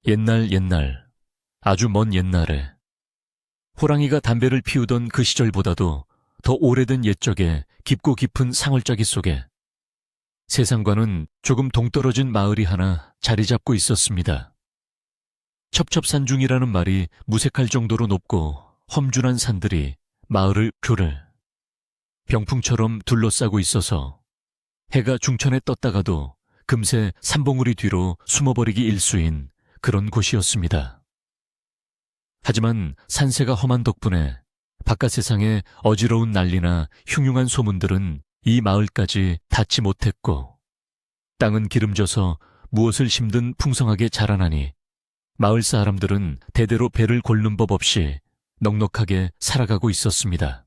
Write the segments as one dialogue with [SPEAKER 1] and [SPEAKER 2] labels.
[SPEAKER 1] 옛날, 아주 먼 옛날에 호랑이가 담배를 피우던 그 시절보다도 더 오래된 옛적에 깊고 깊은 상월짜기 속에 세상과는 조금 동떨어진 마을이 하나 자리 잡고 있었습니다. 첩첩산중이라는 말이 무색할 정도로 높고 험준한 산들이 마을을 귤을 병풍처럼 둘러싸고 있어서 해가 중천에 떴다가도 금세 산봉우리 뒤로 숨어버리기 일쑤인 그런 곳이었습니다. 하지만 산세가 험한 덕분에 바깥 세상의 어지러운 난리나 흉흉한 소문들은 이 마을까지 닿지 못했고, 땅은 기름져서 무엇을 심든 풍성하게 자라나니 마을 사람들은 대대로 배를 골는 법 없이 넉넉하게 살아가고 있었습니다.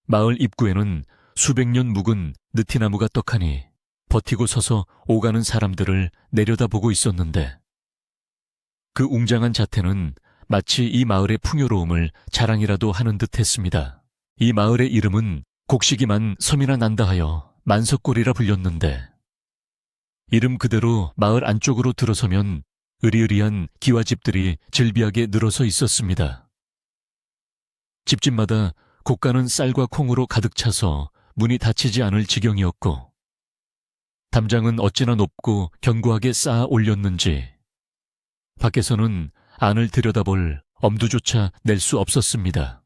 [SPEAKER 1] 마을 입구에는 수백 년 묵은 느티나무가 떡하니 버티고 서서 오가는 사람들을 내려다보고 있었는데, 그 웅장한 자태는 마치 이 마을의 풍요로움을 자랑이라도 하는 듯 했습니다. 이 마을의 이름은 곡식이만 섬이나 난다 하여 만석골이라 불렸는데, 이름 그대로 마을 안쪽으로 들어서면 으리으리한 기와집들이 질비하게 늘어서 있었습니다. 집집마다 곶가는 쌀과 콩으로 가득 차서 문이 닫히지 않을 지경이었고, 담장은 어찌나 높고 견고하게 쌓아 올렸는지 밖에서는 안을 들여다볼 엄두조차 낼 수 없었습니다.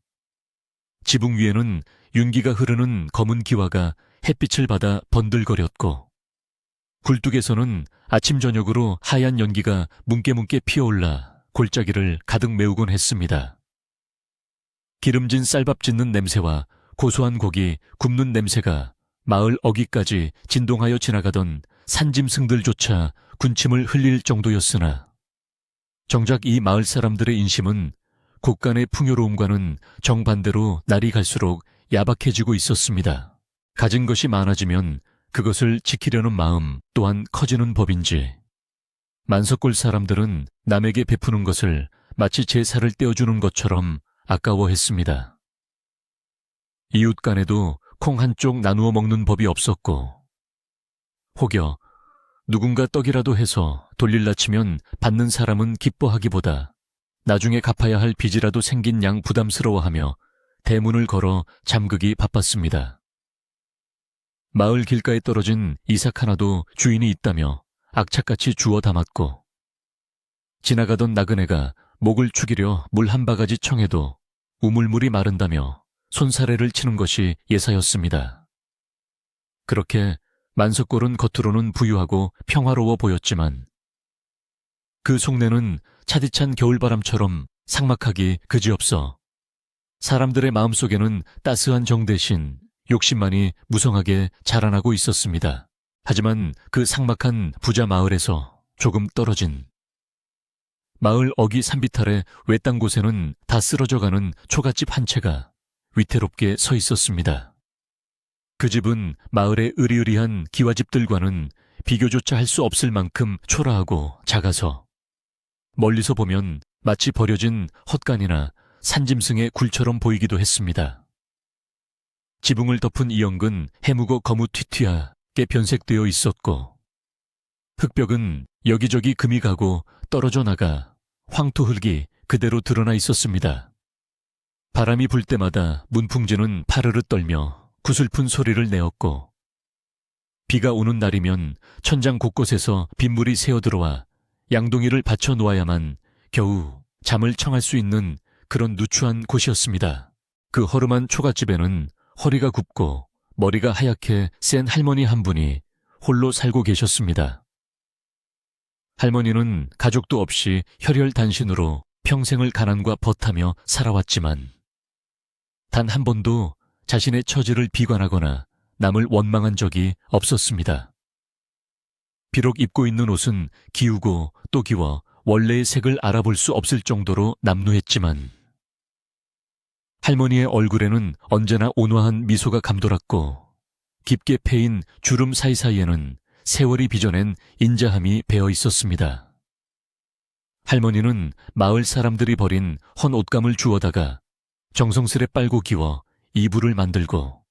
[SPEAKER 1] 지붕 위에는 윤기가 흐르는 검은 기와가 햇빛을 받아 번들거렸고, 굴뚝에서는 아침 저녁으로 하얀 연기가 뭉게뭉게 피어올라 골짜기를 가득 메우곤 했습니다. 기름진 쌀밥 짓는 냄새와 고소한 고기 굽는 냄새가 마을 어귀까지 진동하여 지나가던 산짐승들조차 군침을 흘릴 정도였으나, 정작 이 마을 사람들의 인심은 곳간의 풍요로움과는 정반대로 날이 갈수록 야박해지고 있었습니다. 가진 것이 많아지면 그것을 지키려는 마음 또한 커지는 법인지, 만석골 사람들은 남에게 베푸는 것을 마치 제사를 떼어주는 것처럼 아까워했습니다. 이웃 간에도 콩 한쪽 나누어 먹는 법이 없었고, 혹여 누군가 떡이라도 해서 돌릴라 치면 받는 사람은 기뻐하기보다 나중에 갚아야 할 빚이라도 생긴 양 부담스러워하며 대문을 걸어 잠그기 바빴습니다. 마을 길가에 떨어진 이삭 하나도 주인이 있다며 악착같이 주워 담았고, 지나가던 나그네가 목을 축이려 물 한 바가지 청해도 우물물이 마른다며 손사래를 치는 것이 예사였습니다. 그렇게 만석골은 겉으로는 부유하고 평화로워 보였지만 그 속내는 차디찬 겨울바람처럼 삭막하기 그지없어 사람들의 마음속에는 따스한 정 대신 욕심만이 무성하게 자라나고 있었습니다. 하지만 그 삭막한 부자 마을에서 조금 떨어진 마을 어귀 산비탈의 외딴 곳에는 다 쓰러져가는 초가집 한 채가 위태롭게 서 있었습니다. 그 집은 마을의 으리으리한 기와집들과는 비교조차 할 수 없을 만큼 초라하고 작아서 멀리서 보면 마치 버려진 헛간이나 산짐승의 굴처럼 보이기도 했습니다. 지붕을 덮은 이연근 해무고 거무튀튀하게 변색되어 있었고, 흙벽은 여기저기 금이 가고 떨어져 나가 황토 흙이 그대로 드러나 있었습니다. 바람이 불 때마다 문풍지는 파르르 떨며 구슬픈 소리를 내었고, 비가 오는 날이면 천장 곳곳에서 빗물이 새어들어와 양동이를 받쳐 놓아야만 겨우 잠을 청할 수 있는 그런 누추한 곳이었습니다. 그 허름한 초가집에는 허리가 굽고 머리가 하얗게 센 할머니 한 분이 홀로 살고 계셨습니다. 할머니는 가족도 없이 혈혈단신으로 평생을 가난과 벗하며 살아왔지만 단 한 번도 자신의 처지를 비관하거나 남을 원망한 적이 없었습니다. 비록 입고 있는 옷은 기우고 또 기워 원래의 색을 알아볼 수 없을 정도로 남루했지만 할머니의 얼굴에는 언제나 온화한 미소가 감돌았고, 깊게 패인 주름 사이사이에는 세월이 빚어낸 인자함이 배어 있었습니다. 할머니는 마을 사람들이 버린 헌 옷감을 주워다가 정성스레 빨고 기워 이불을 만들고,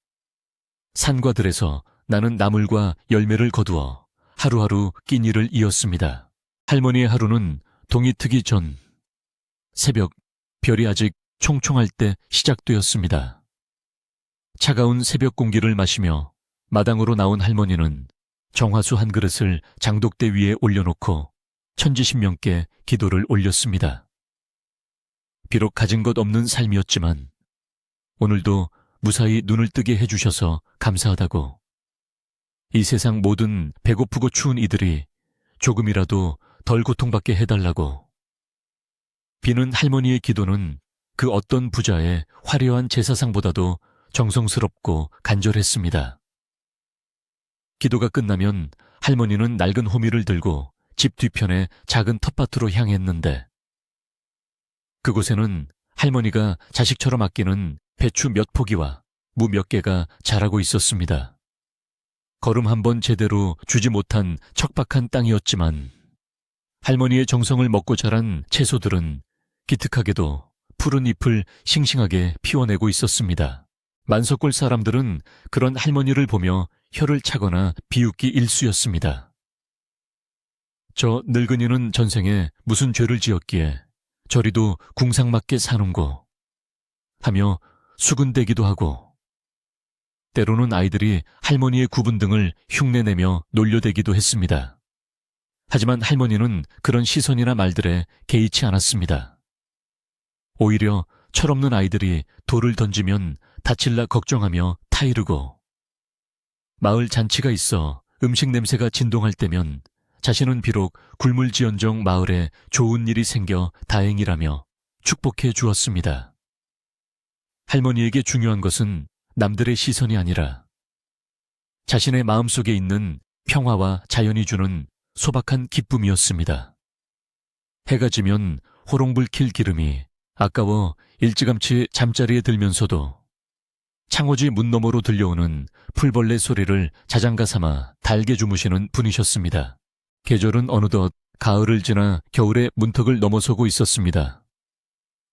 [SPEAKER 1] 산과 들에서 나는 나물과 열매를 거두어 하루하루 끼니를 이었습니다. 할머니의 하루는 동이 트기 전 새벽 별이 아직 총총할 때 시작되었습니다. 차가운 새벽 공기를 마시며 마당으로 나온 할머니는 정화수 한 그릇을 장독대 위에 올려놓고 천지신명께 기도를 올렸습니다. 비록 가진 것 없는 삶이었지만 오늘도 무사히 눈을 뜨게 해주셔서 감사하다고, 이 세상 모든 배고프고 추운 이들이 조금이라도 덜 고통받게 해달라고, 비는 할머니의 기도는 그 어떤 부자의 화려한 제사상보다도 정성스럽고 간절했습니다. 기도가 끝나면 할머니는 낡은 호미를 들고 집 뒤편의 작은 텃밭으로 향했는데, 그곳에는 할머니가 자식처럼 아끼는 배추 몇 포기와 무 몇 개가 자라고 있었습니다. 걸음 한 번 제대로 주지 못한 척박한 땅이었지만 할머니의 정성을 먹고 자란 채소들은 기특하게도 푸른 잎을 싱싱하게 피워내고 있었습니다. 만석골 사람들은 그런 할머니를 보며 혀를 차거나 비웃기 일쑤였습니다. 저 늙은이는 전생에 무슨 죄를 지었기에 저리도 궁상맞게 사는고 하며 수군대기도 하고, 때로는 아이들이 할머니의 구분 등을 흉내내며 놀려대기도 했습니다. 하지만 할머니는 그런 시선이나 말들에 개의치 않았습니다. 오히려 철없는 아이들이 돌을 던지면 다칠라 걱정하며 타이르고, 마을 잔치가 있어 음식 냄새가 진동할 때면 자신은 비록 굶을지언정 마을에 좋은 일이 생겨 다행이라며 축복해 주었습니다. 할머니에게 중요한 것은 남들의 시선이 아니라 자신의 마음속에 있는 평화와 자연이 주는 소박한 기쁨이었습니다. 해가 지면 호롱불 킬 기름이 아까워 일찌감치 잠자리에 들면서도 창호지 문 너머로 들려오는 풀벌레 소리를 자장가 삼아 달게 주무시는 분이셨습니다. 계절은 어느덧 가을을 지나 겨울의 문턱을 넘어서고 있었습니다.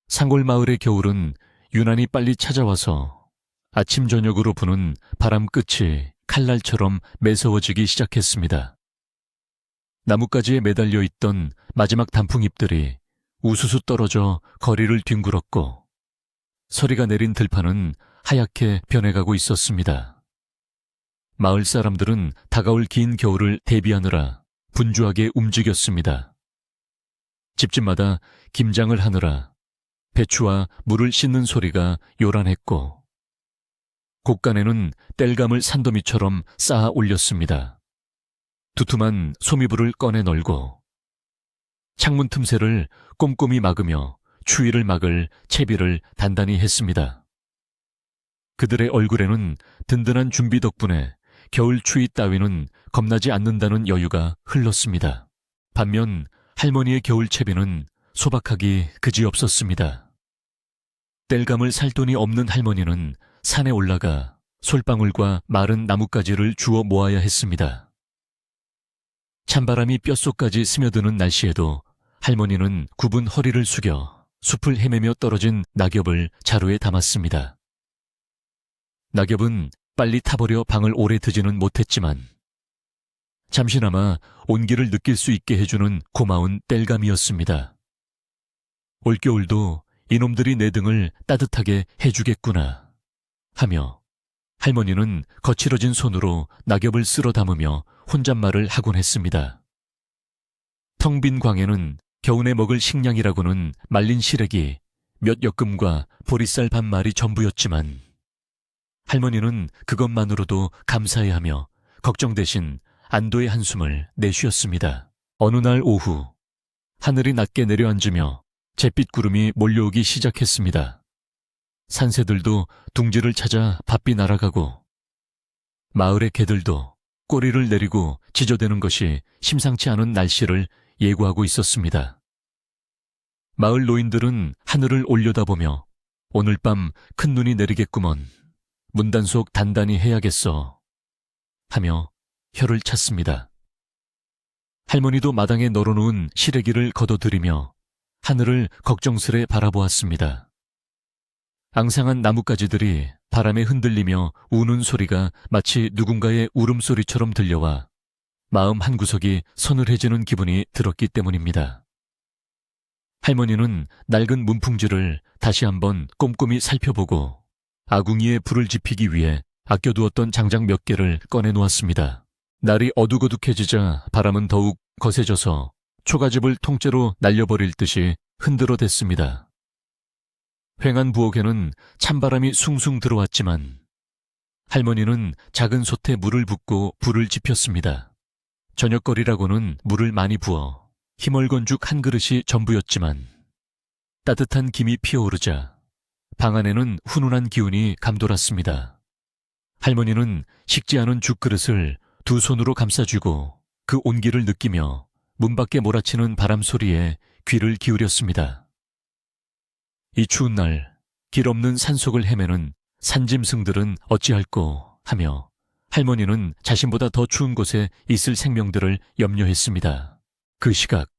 [SPEAKER 1] 상골마을의 겨울은 유난히 빨리 찾아와서 아침 저녁으로 부는 바람 끝이 칼날처럼 매서워지기 시작했습니다. 나뭇가지에 매달려 있던 마지막 단풍잎들이 우수수 떨어져 거리를 뒹굴었고, 서리가 내린 들판은 하얗게 변해가고 있었습니다. 마을 사람들은 다가올 긴 겨울을 대비하느라 분주하게 움직였습니다. 집집마다 김장을 하느라 배추와 물을 씻는 소리가 요란했고, 곳간에는 땔감을 산더미처럼 쌓아 올렸습니다. 두툼한 소미불을 꺼내 널고 창문 틈새를 꼼꼼히 막으며 추위를 막을 채비를 단단히 했습니다. 그들의 얼굴에는 든든한 준비 덕분에 겨울 추위 따위는 겁나지 않는다는 여유가 흘렀습니다. 반면 할머니의 겨울 채비는 소박하기 그지없었습니다. 땔감을 살 돈이 없는 할머니는 산에 올라가 솔방울과 마른 나뭇가지를 주워 모아야 했습니다. 찬바람이 뼛속까지 스며드는 날씨에도 할머니는 굽은 허리를 숙여 숲을 헤매며 떨어진 낙엽을 자루에 담았습니다. 낙엽은 빨리 타버려 방을 오래 드지는 못했지만 잠시나마 온기를 느낄 수 있게 해주는 고마운 땔감이었습니다. 올겨울도 이놈들이 내 등을 따뜻하게 해주겠구나 하며 할머니는 거칠어진 손으로 낙엽을 쓸어 담으며 혼잣말을 하곤 했습니다. 텅 빈 광에는 겨우내 먹을 식량이라고는 말린 시래기 몇 엮음과 보리쌀 반말이 전부였지만 할머니는 그것만으로도 감사해하며 걱정 대신 안도의 한숨을 내쉬었습니다. 어느 날 오후 하늘이 낮게 내려앉으며 잿빛 구름이 몰려오기 시작했습니다. 산새들도 둥지를 찾아 바삐 날아가고 마을의 개들도 꼬리를 내리고 지저대는 것이 심상치 않은 날씨를 예고하고 있었습니다. 마을 노인들은 하늘을 올려다보며 오늘 밤 큰 눈이 내리겠구먼, 문단속 단단히 해야겠어 하며 혀를 찼습니다. 할머니도 마당에 널어놓은 시래기를 걷어들이며 하늘을 걱정스레 바라보았습니다. 앙상한 나뭇가지들이 바람에 흔들리며 우는 소리가 마치 누군가의 울음소리처럼 들려와 마음 한구석이 서늘해지는 기분이 들었기 때문입니다. 할머니는 낡은 문풍지를 다시 한번 꼼꼼히 살펴보고 아궁이에 불을 지피기 위해 아껴두었던 장작 몇 개를 꺼내놓았습니다. 날이 어둑어둑해지자 바람은 더욱 거세져서 초가집을 통째로 날려버릴 듯이 흔들어댔습니다. 휑한 부엌에는 찬바람이 숭숭 들어왔지만 할머니는 작은 솥에 물을 붓고 불을 지폈습니다. 저녁거리라고는 물을 많이 부어 희멀건죽 한 그릇이 전부였지만 따뜻한 김이 피어오르자 방 안에는 훈훈한 기운이 감돌았습니다. 할머니는 식지 않은 죽그릇을 두 손으로 감싸쥐고 그 온기를 느끼며 문 밖에 몰아치는 바람 소리에 귀를 기울였습니다. 이 추운 날 길 없는 산속을 헤매는 산짐승들은 어찌할꼬 하며 할머니는 자신보다 더 추운 곳에 있을 생명들을 염려했습니다. 그 시각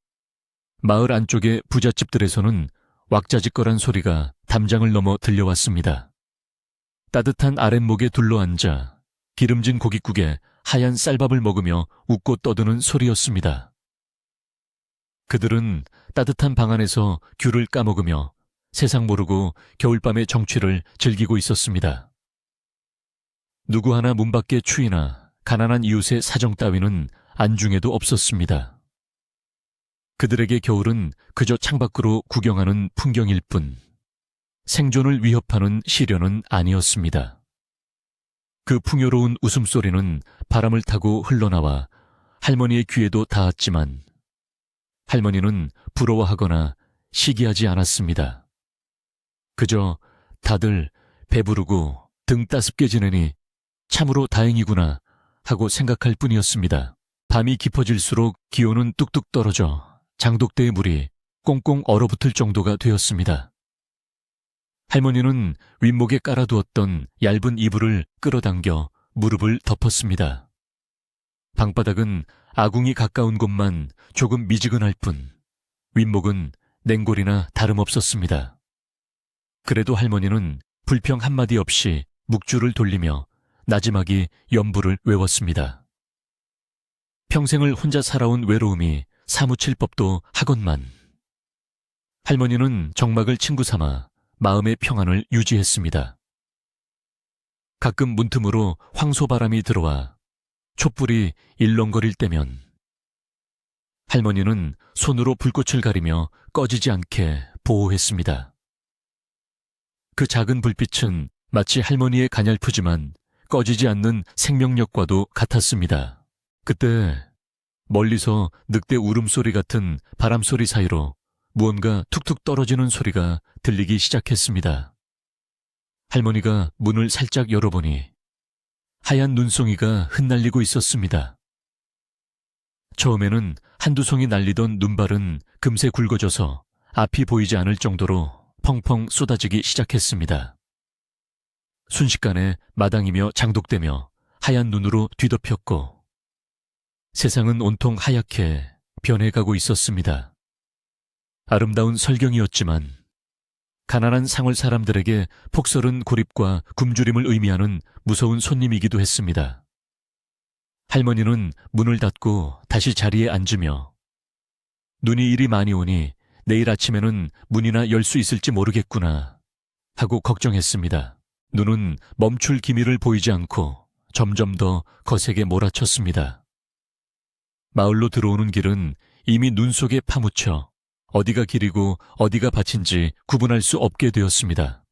[SPEAKER 1] 마을 안쪽의 부잣집들에서는 왁자지껄한 소리가 담장을 넘어 들려왔습니다. 따뜻한 아랫목에 둘러앉아 기름진 고깃국에 하얀 쌀밥을 먹으며 웃고 떠드는 소리였습니다. 그들은 따뜻한 방 안에서 귤을 까먹으며 세상 모르고 겨울밤의 정취를 즐기고 있었습니다. 누구 하나 문 밖의 추위나 가난한 이웃의 사정 따위는 안중에도 없었습니다. 그들에게 겨울은 그저 창밖으로 구경하는 풍경일 뿐 생존을 위협하는 시련은 아니었습니다. 그 풍요로운 웃음소리는 바람을 타고 흘러나와 할머니의 귀에도 닿았지만 할머니는 부러워하거나 시기하지 않았습니다. 그저 다들 배부르고 등 따숩게 지내니 참으로 다행이구나 하고 생각할 뿐이었습니다. 밤이 깊어질수록 기온은 뚝뚝 떨어져 장독대의 물이 꽁꽁 얼어붙을 정도가 되었습니다. 할머니는 윗목에 깔아두었던 얇은 이불을 끌어당겨 무릎을 덮었습니다. 방바닥은 아궁이 가까운 곳만 조금 미지근할 뿐 윗목은 냉골이나 다름없었습니다. 그래도 할머니는 불평 한마디 없이 묵주를 돌리며 나지막이 연부를 외웠습니다. 평생을 혼자 살아온 외로움이 사무칠 법도 하건만 할머니는 정막을 친구 삼아 마음의 평안을 유지했습니다. 가끔 문틈으로 황소바람이 들어와 촛불이 일렁거릴 때면 할머니는 손으로 불꽃을 가리며 꺼지지 않게 보호했습니다. 그 작은 불빛은 마치 할머니의 가냘프지만 꺼지지 않는 생명력과도 같았습니다. 그때 멀리서 늑대 울음소리 같은 바람소리 사이로 무언가 툭툭 떨어지는 소리가 들리기 시작했습니다. 할머니가 문을 살짝 열어보니 하얀 눈송이가 흩날리고 있었습니다. 처음에는 한두 송이 날리던 눈발은 금세 굵어져서 앞이 보이지 않을 정도로 펑펑 쏟아지기 시작했습니다. 순식간에 마당이며 장독대며 하얀 눈으로 뒤덮였고 세상은 온통 하얗게 변해가고 있었습니다. 아름다운 설경이었지만 가난한 상월 사람들에게 폭설은 고립과 굶주림을 의미하는 무서운 손님이기도 했습니다. 할머니는 문을 닫고 다시 자리에 앉으며 눈이 이리 많이 오니 내일 아침에는 문이나 열 수 있을지 모르겠구나 하고 걱정했습니다. 눈은 멈출 기미를 보이지 않고 점점 더 거세게 몰아쳤습니다. 마을로 들어오는 길은 이미 눈 속에 파묻혀 어디가 길이고 어디가 밭인지 구분할 수 없게 되었습니다.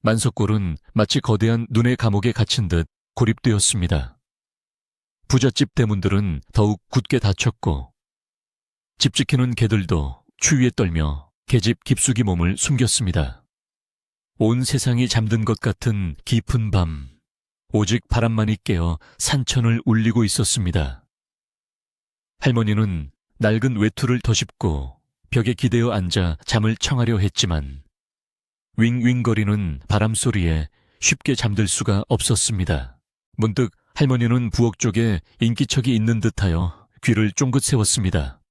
[SPEAKER 1] 만석골은 마치 거대한 눈의 감옥에 갇힌 듯 고립되었습니다. 부잣집 대문들은 더욱 굳게 닫혔고 집 지키는 개들도 추위에 떨며 계집 깊숙이 몸을 숨겼습니다. 온 세상이 잠든 것 같은 깊은 밤, 오직 바람만이 깨어 산천을 울리고 있었습니다. 할머니는 낡은 외투를 덧입고 벽에 기대어 앉아 잠을 청하려 했지만 윙윙거리는 바람소리에 쉽게 잠들 수가 없었습니다. 문득 할머니는 부엌 쪽에 인기척이 있는 듯하여 귀를 쫑긋 세웠습니다.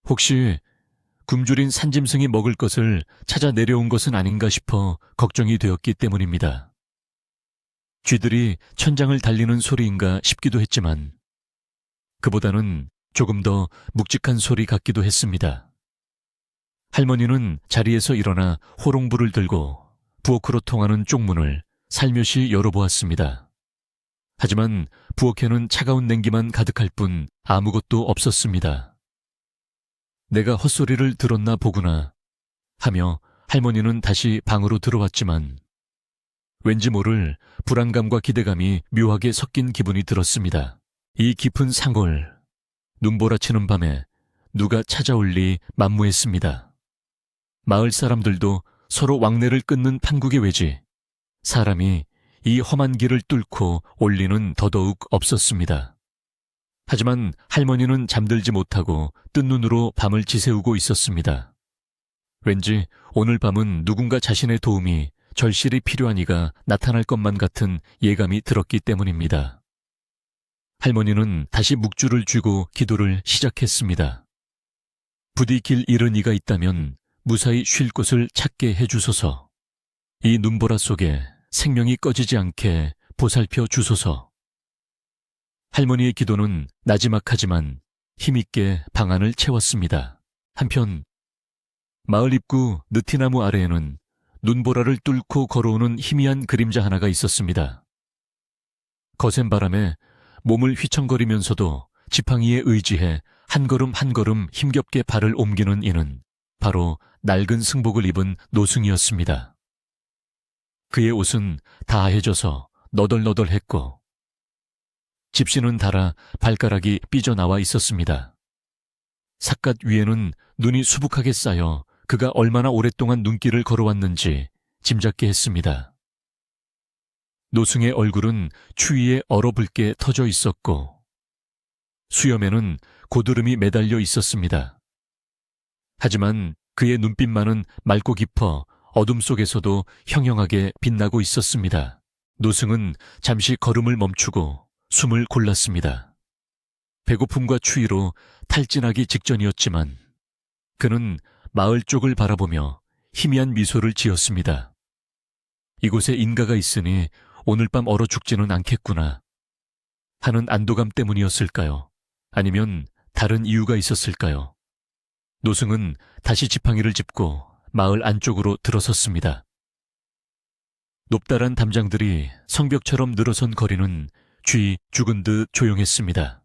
[SPEAKER 1] 혹시 굶주린 산짐승이 먹을 것을 찾아 내려온 것은 아닌가 싶어 걱정이 되었기 때문입니다. 쥐들이 천장을 달리는 소리인가 싶기도 했지만 그보다는 조금 더 묵직한 소리 같기도 했습니다. 할머니는 자리에서 일어나 호롱불을 들고 부엌으로 통하는 쪽문을 살며시 열어보았습니다. 하지만 부엌에는 차가운 냉기만 가득할 뿐 아무것도 없었습니다. 내가 헛소리를 들었나 보구나 하며 할머니는 다시 방으로 들어왔지만 왠지 모를 불안감과 기대감이 묘하게 섞인 기분이 들었습니다. 이 깊은 상골, 눈보라치는 밤에 누가 찾아올리 만무했습니다. 마을 사람들도 서로 왕래를 끊는 판국의 외지, 사람이 이 험한 길을 뚫고 올 리는 더더욱 없었습니다. 하지만 할머니는 잠들지 못하고 뜬 눈으로 밤을 지새우고 있었습니다. 왠지 오늘 밤은 누군가 자신의 도움이 절실히 필요한 이가 나타날 것만 같은 예감이 들었기 때문입니다. 할머니는 다시 묵주를 쥐고 기도를 시작했습니다. 부디 길 잃은 이가 있다면 무사히 쉴 곳을 찾게 해주소서. 이 눈보라 속에 생명이 꺼지지 않게 보살펴 주소서. 할머니의 기도는 나지막하지만 힘있게 방안을 채웠습니다. 한편 마을 입구 느티나무 아래에는 눈보라를 뚫고 걸어오는 희미한 그림자 하나가 있었습니다. 거센 바람에 몸을 휘청거리면서도 지팡이에 의지해 한 걸음 한 걸음 힘겹게 발을 옮기는 이는 바로 낡은 승복을 입은 노승이었습니다. 그의 옷은 다해져서 너덜너덜했고 집신은 닳아 발가락이 삐져나와 있었습니다. 삿갓 위에는 눈이 수북하게 쌓여 그가 얼마나 오랫동안 눈길을 걸어왔는지 짐작게 했습니다. 노승의 얼굴은 추위에 얼어붉게 터져 있었고 수염에는 고드름이 매달려 있었습니다. 하지만 그의 눈빛만은 맑고 깊어 어둠 속에서도 형형하게 빛나고 있었습니다. 노승은 잠시 걸음을 멈추고 숨을 골랐습니다. 배고픔과 추위로 탈진하기 직전이었지만 그는 마을 쪽을 바라보며 희미한 미소를 지었습니다. 이곳에 인가가 있으니 오늘 밤 얼어 죽지는 않겠구나 하는 안도감 때문이었을까요? 아니면 다른 이유가 있었을까요? 노승은 다시 지팡이를 짚고 마을 안쪽으로 들어섰습니다. 높다란 담장들이 성벽처럼 늘어선 거리는 쥐 죽은 듯 조용했습니다.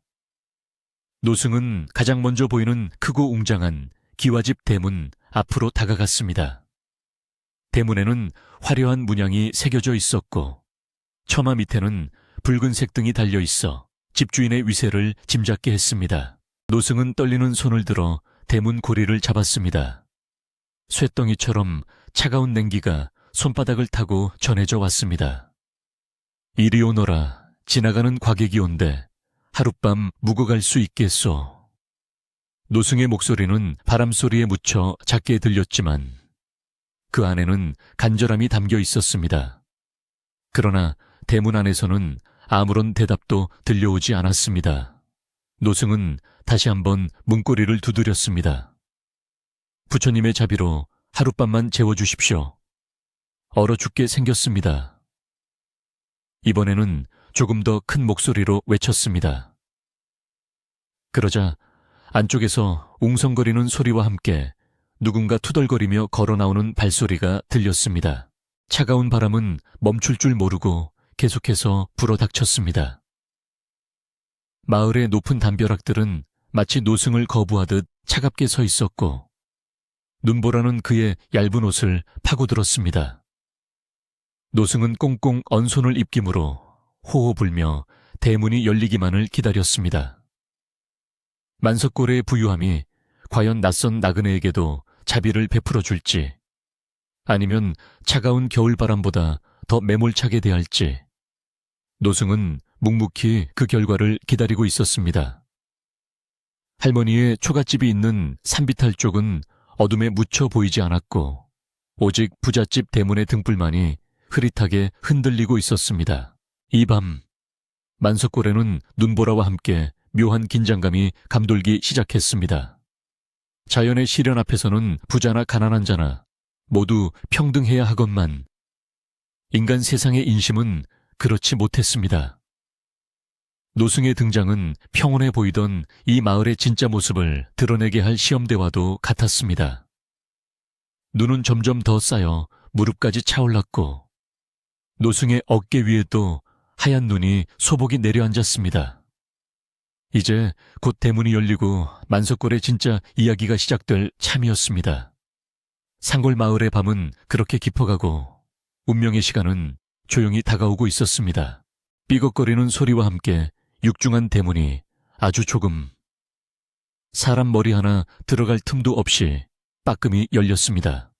[SPEAKER 1] 노승은 가장 먼저 보이는 크고 웅장한 기와집 대문 앞으로 다가갔습니다. 대문에는 화려한 문양이 새겨져 있었고 처마 밑에는 붉은색 등이 달려 있어 집주인의 위세를 짐작게 했습니다. 노승은 떨리는 손을 들어 대문 고리를 잡았습니다. 쇳덩이처럼 차가운 냉기가 손바닥을 타고 전해져 왔습니다. 이리 오너라, 지나가는 과객이 온대 하룻밤 묵어갈 수 있겠소. 노승의 목소리는 바람소리에 묻혀 작게 들렸지만 그 안에는 간절함이 담겨 있었습니다. 그러나 대문 안에서는 아무런 대답도 들려오지 않았습니다. 노승은 다시 한번 문고리를 두드렸습니다. 부처님의 자비로 하룻밤만 재워주십시오. 얼어 죽게 생겼습니다. 이번에는 조금 더 큰 목소리로 외쳤습니다. 그러자 안쪽에서 웅성거리는 소리와 함께 누군가 투덜거리며 걸어나오는 발소리가 들렸습니다. 차가운 바람은 멈출 줄 모르고 계속해서 불어닥쳤습니다. 마을의 높은 담벼락들은 마치 노승을 거부하듯 차갑게 서 있었고 눈보라는 그의 얇은 옷을 파고들었습니다. 노승은 꽁꽁 언 손을 입김으로 호호 불며 대문이 열리기만을 기다렸습니다. 만석고래의 부유함이 과연 낯선 나그네에게도 자비를 베풀어 줄지 아니면 차가운 겨울바람보다 더 매몰차게 대할지 노승은 묵묵히 그 결과를 기다리고 있었습니다. 할머니의 초가집이 있는 산비탈 쪽은 어둠에 묻혀 보이지 않았고 오직 부잣집 대문의 등불만이 흐릿하게 흔들리고 있었습니다. 이 밤 만석고래는 눈보라와 함께 묘한 긴장감이 감돌기 시작했습니다. 자연의 시련 앞에서는 부자나 가난한 자나 모두 평등해야 하건만 인간 세상의 인심은 그렇지 못했습니다. 노승의 등장은 평온해 보이던 이 마을의 진짜 모습을 드러내게 할 시험대와도 같았습니다. 눈은 점점 더 쌓여 무릎까지 차올랐고 노승의 어깨 위에도 하얀 눈이 소복이 내려앉았습니다. 이제 곧 대문이 열리고 만석골의 진짜 이야기가 시작될 참이었습니다. 상골 마을의 밤은 그렇게 깊어가고 운명의 시간은 조용히 다가오고 있었습니다. 삐걱거리는 소리와 함께 육중한 대문이 아주 조금, 사람 머리 하나 들어갈 틈도 없이 빠끔히 열렸습니다.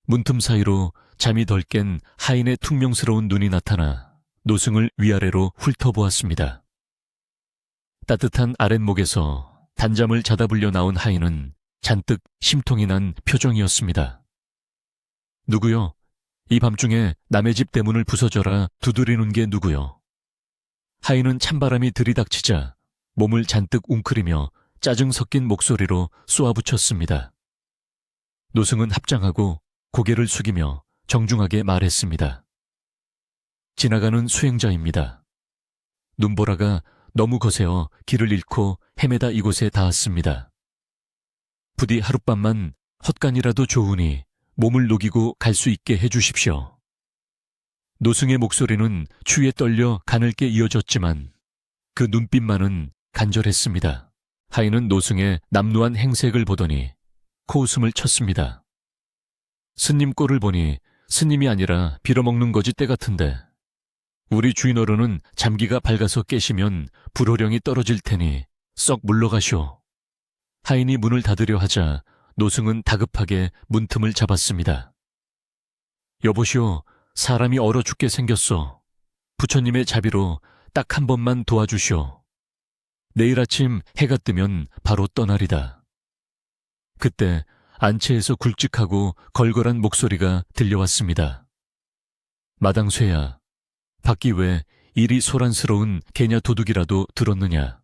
[SPEAKER 1] 문틈 사이로 잠이 덜 깬 하인의 퉁명스러운 눈이 나타나 노승을 위아래로 훑어보았습니다. 따뜻한 아랫목에서 단잠을 자다 불려 나온 하인은 잔뜩 심통이 난 표정이었습니다. 누구요? 이 밤중에 남의 집 대문을 부서져라 두드리는 게 누구요? 하인은 찬바람이 들이닥치자 몸을 잔뜩 웅크리며 짜증 섞인 목소리로 쏘아붙였습니다. 노승은 합장하고 고개를 숙이며 정중하게 말했습니다. 지나가는 수행자입니다. 눈보라가 너무 거세어 길을 잃고 헤매다 이곳에 닿았습니다. 부디 하룻밤만 헛간이라도 좋으니 몸을 녹이고 갈 수 있게 해주십시오. 노승의 목소리는 추위에 떨려 가늘게 이어졌지만 그 눈빛만은 간절했습니다. 하인은 노승의 남루한 행색을 보더니 코웃음을 쳤습니다. 스님 꼴을 보니 스님이 아니라 빌어먹는 거지 때 같은데 우리 주인 어른은 잠기가 밝아서 깨시면 불호령이 떨어질 테니 썩 물러가시오. 하인이 문을 닫으려 하자 노승은 다급하게 문틈을 잡았습니다. 여보시오, 사람이 얼어 죽게 생겼어. 부처님의 자비로 딱 한 번만 도와주시오. 내일 아침 해가 뜨면 바로 떠나리다. 그때 안채에서 굵직하고 걸걸한 목소리가 들려왔습니다. 마당쇠야, 밖이 왜 이리 소란스러운 개냐 도둑이라도 들었느냐.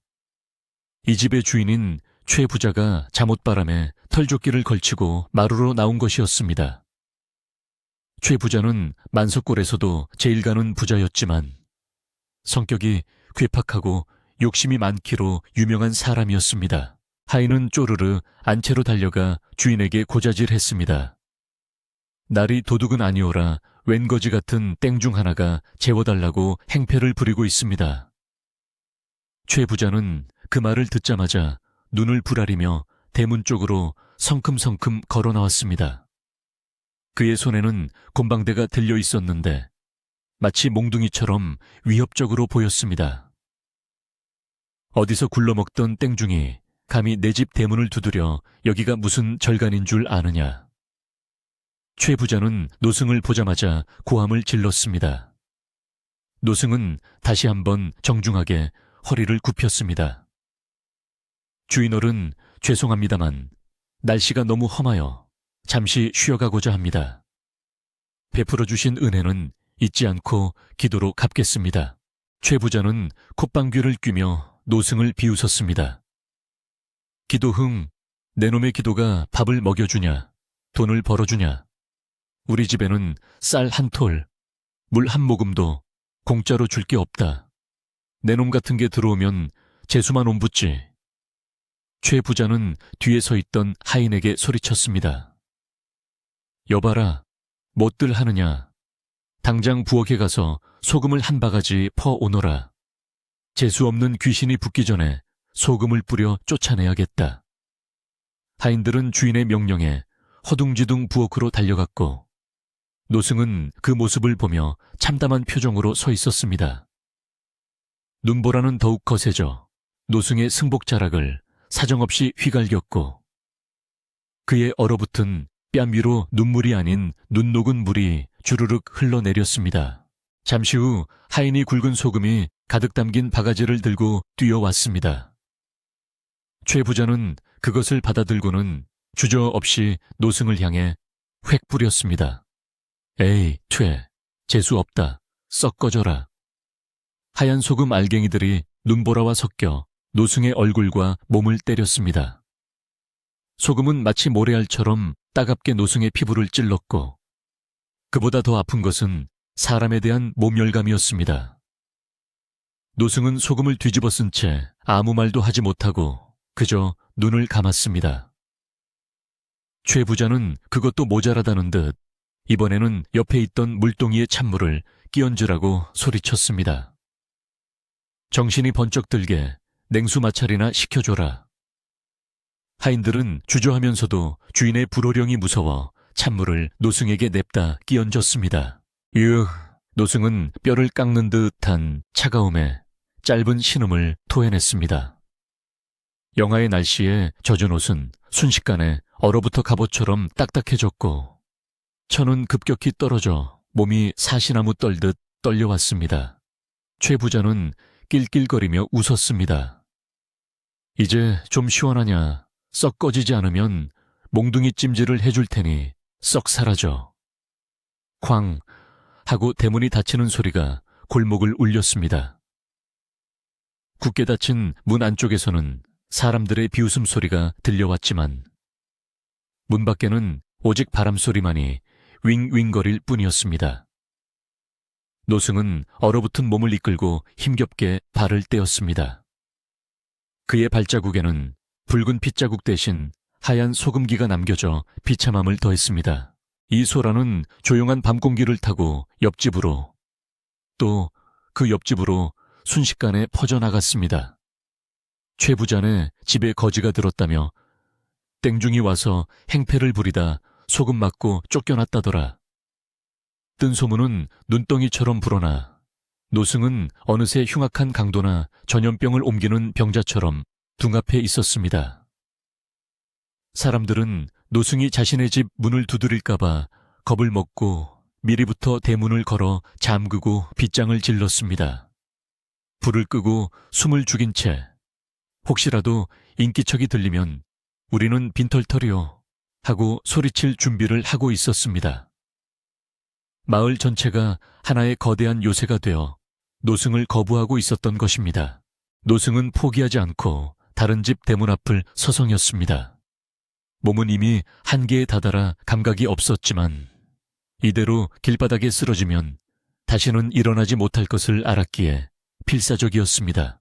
[SPEAKER 1] 이 집의 주인인 최 부자가 잠옷바람에 털조끼를 걸치고 마루로 나온 것이었습니다. 최 부자는 만석골에서도 제일 가는 부자였지만 성격이 괴팍하고 욕심이 많기로 유명한 사람이었습니다. 하인은 쪼르르 안채로 달려가 주인에게 고자질했습니다. 날이 도둑은 아니오라 웬거지 같은 땡중 하나가 재워달라고 행패를 부리고 있습니다. 최 부자는 그 말을 듣자마자 눈을 부라리며 대문 쪽으로 성큼성큼 걸어 나왔습니다. 그의 손에는 곰방대가 들려 있었는데 마치 몽둥이처럼 위협적으로 보였습니다. 어디서 굴러먹던 땡중이 감히 내 집 대문을 두드려 여기가 무슨 절간인 줄 아느냐. 최 부자는 노승을 보자마자 고함을 질렀습니다. 노승은 다시 한번 정중하게 허리를 굽혔습니다. 주인어른, 죄송합니다만 날씨가 너무 험하여 잠시 쉬어가고자 합니다. 베풀어 주신 은혜는 잊지 않고 기도로 갚겠습니다. 최 부자는 콧방귀를 뀌며 노승을 비웃었습니다. 기도 흥, 내 놈의 기도가 밥을 먹여주냐, 돈을 벌어주냐. 우리 집에는 쌀 한 톨, 물 한 모금도 공짜로 줄 게 없다. 내 놈 같은 게 들어오면 재수만 옴붙지. 최 부자는 뒤에 서 있던 하인에게 소리쳤습니다. 여봐라, 못들 하느냐. 당장 부엌에 가서 소금을 한 바가지 퍼 오너라. 재수 없는 귀신이 붙기 전에 소금을 뿌려 쫓아내야겠다. 하인들은 주인의 명령에 허둥지둥 부엌으로 달려갔고 노승은 그 모습을 보며 참담한 표정으로 서 있었습니다. 눈보라는 더욱 거세져 노승의 승복자락을 사정없이 휘갈겼고 그의 얼어붙은 뺨 위로 눈물이 아닌 눈 녹은 물이 주르륵 흘러내렸습니다. 잠시 후 하인이 굵은 소금이 가득 담긴 바가지를 들고 뛰어왔습니다. 최 부자는 그것을 받아들고는 주저없이 노승을 향해 획 뿌렸습니다. 에이, 퇴, 재수 없다. 썩 꺼져라. 하얀 소금 알갱이들이 눈보라와 섞여 노승의 얼굴과 몸을 때렸습니다. 소금은 마치 모래알처럼 따갑게 노승의 피부를 찔렀고 그보다 더 아픈 것은 사람에 대한 모멸감이었습니다. 노승은 소금을 뒤집어 쓴 채 아무 말도 하지 못하고 그저 눈을 감았습니다. 최 부자는 그것도 모자라다는 듯 이번에는 옆에 있던 물동이의 찬물을 끼얹으라고 소리쳤습니다. 정신이 번쩍 들게 냉수 마찰이나 시켜줘라. 하인들은 주저하면서도 주인의 불호령이 무서워 찬물을 노승에게 냅다 끼얹었습니다. 노승은 뼈를 깎는 듯한 차가움에 짧은 신음을 토해냈습니다. 영하의 날씨에 젖은 옷은 순식간에 얼어붙어 갑옷처럼 딱딱해졌고 천은 급격히 떨어져 몸이 사시나무 떨듯 떨려왔습니다. 최 부자는 낄낄거리며 웃었습니다. 이제 좀 시원하냐? 썩 꺼지지 않으면 몽둥이 찜질을 해줄 테니 썩 사라져. 쾅 하고 대문이 닫히는 소리가 골목을 울렸습니다. 굳게 닫힌 문 안쪽에서는 사람들의 비웃음 소리가 들려왔지만 문 밖에는 오직 바람소리만이 윙윙거릴 뿐이었습니다. 노승은 얼어붙은 몸을 이끌고 힘겹게 발을 떼었습니다. 그의 발자국에는 붉은 핏자국 대신 하얀 소금기가 남겨져 비참함을 더했습니다. 이 소라는 조용한 밤 공기를 타고 옆집으로 또 그 옆집으로 순식간에 퍼져나갔습니다. 최 부자네 집에 거지가 들었다며 땡중이 와서 행패를 부리다 소금 맞고 쫓겨났다더라. 뜬 소문은 눈덩이처럼 불어나 노승은 어느새 흉악한 강도나 전염병을 옮기는 병자처럼 둥앞에 있었습니다. 사람들은 노승이 자신의 집 문을 두드릴까봐 겁을 먹고 미리부터 대문을 걸어 잠그고 빗장을 질렀습니다. 불을 끄고 숨을 죽인 채 혹시라도 인기척이 들리면 우리는 빈털터리요 하고 소리칠 준비를 하고 있었습니다. 마을 전체가 하나의 거대한 요새가 되어 노승을 거부하고 있었던 것입니다. 노승은 포기하지 않고 다른 집 대문 앞을 서성였습니다. 몸은 이미 한계에 다다라 감각이 없었지만 이대로 길바닥에 쓰러지면 다시는 일어나지 못할 것을 알았기에 필사적이었습니다.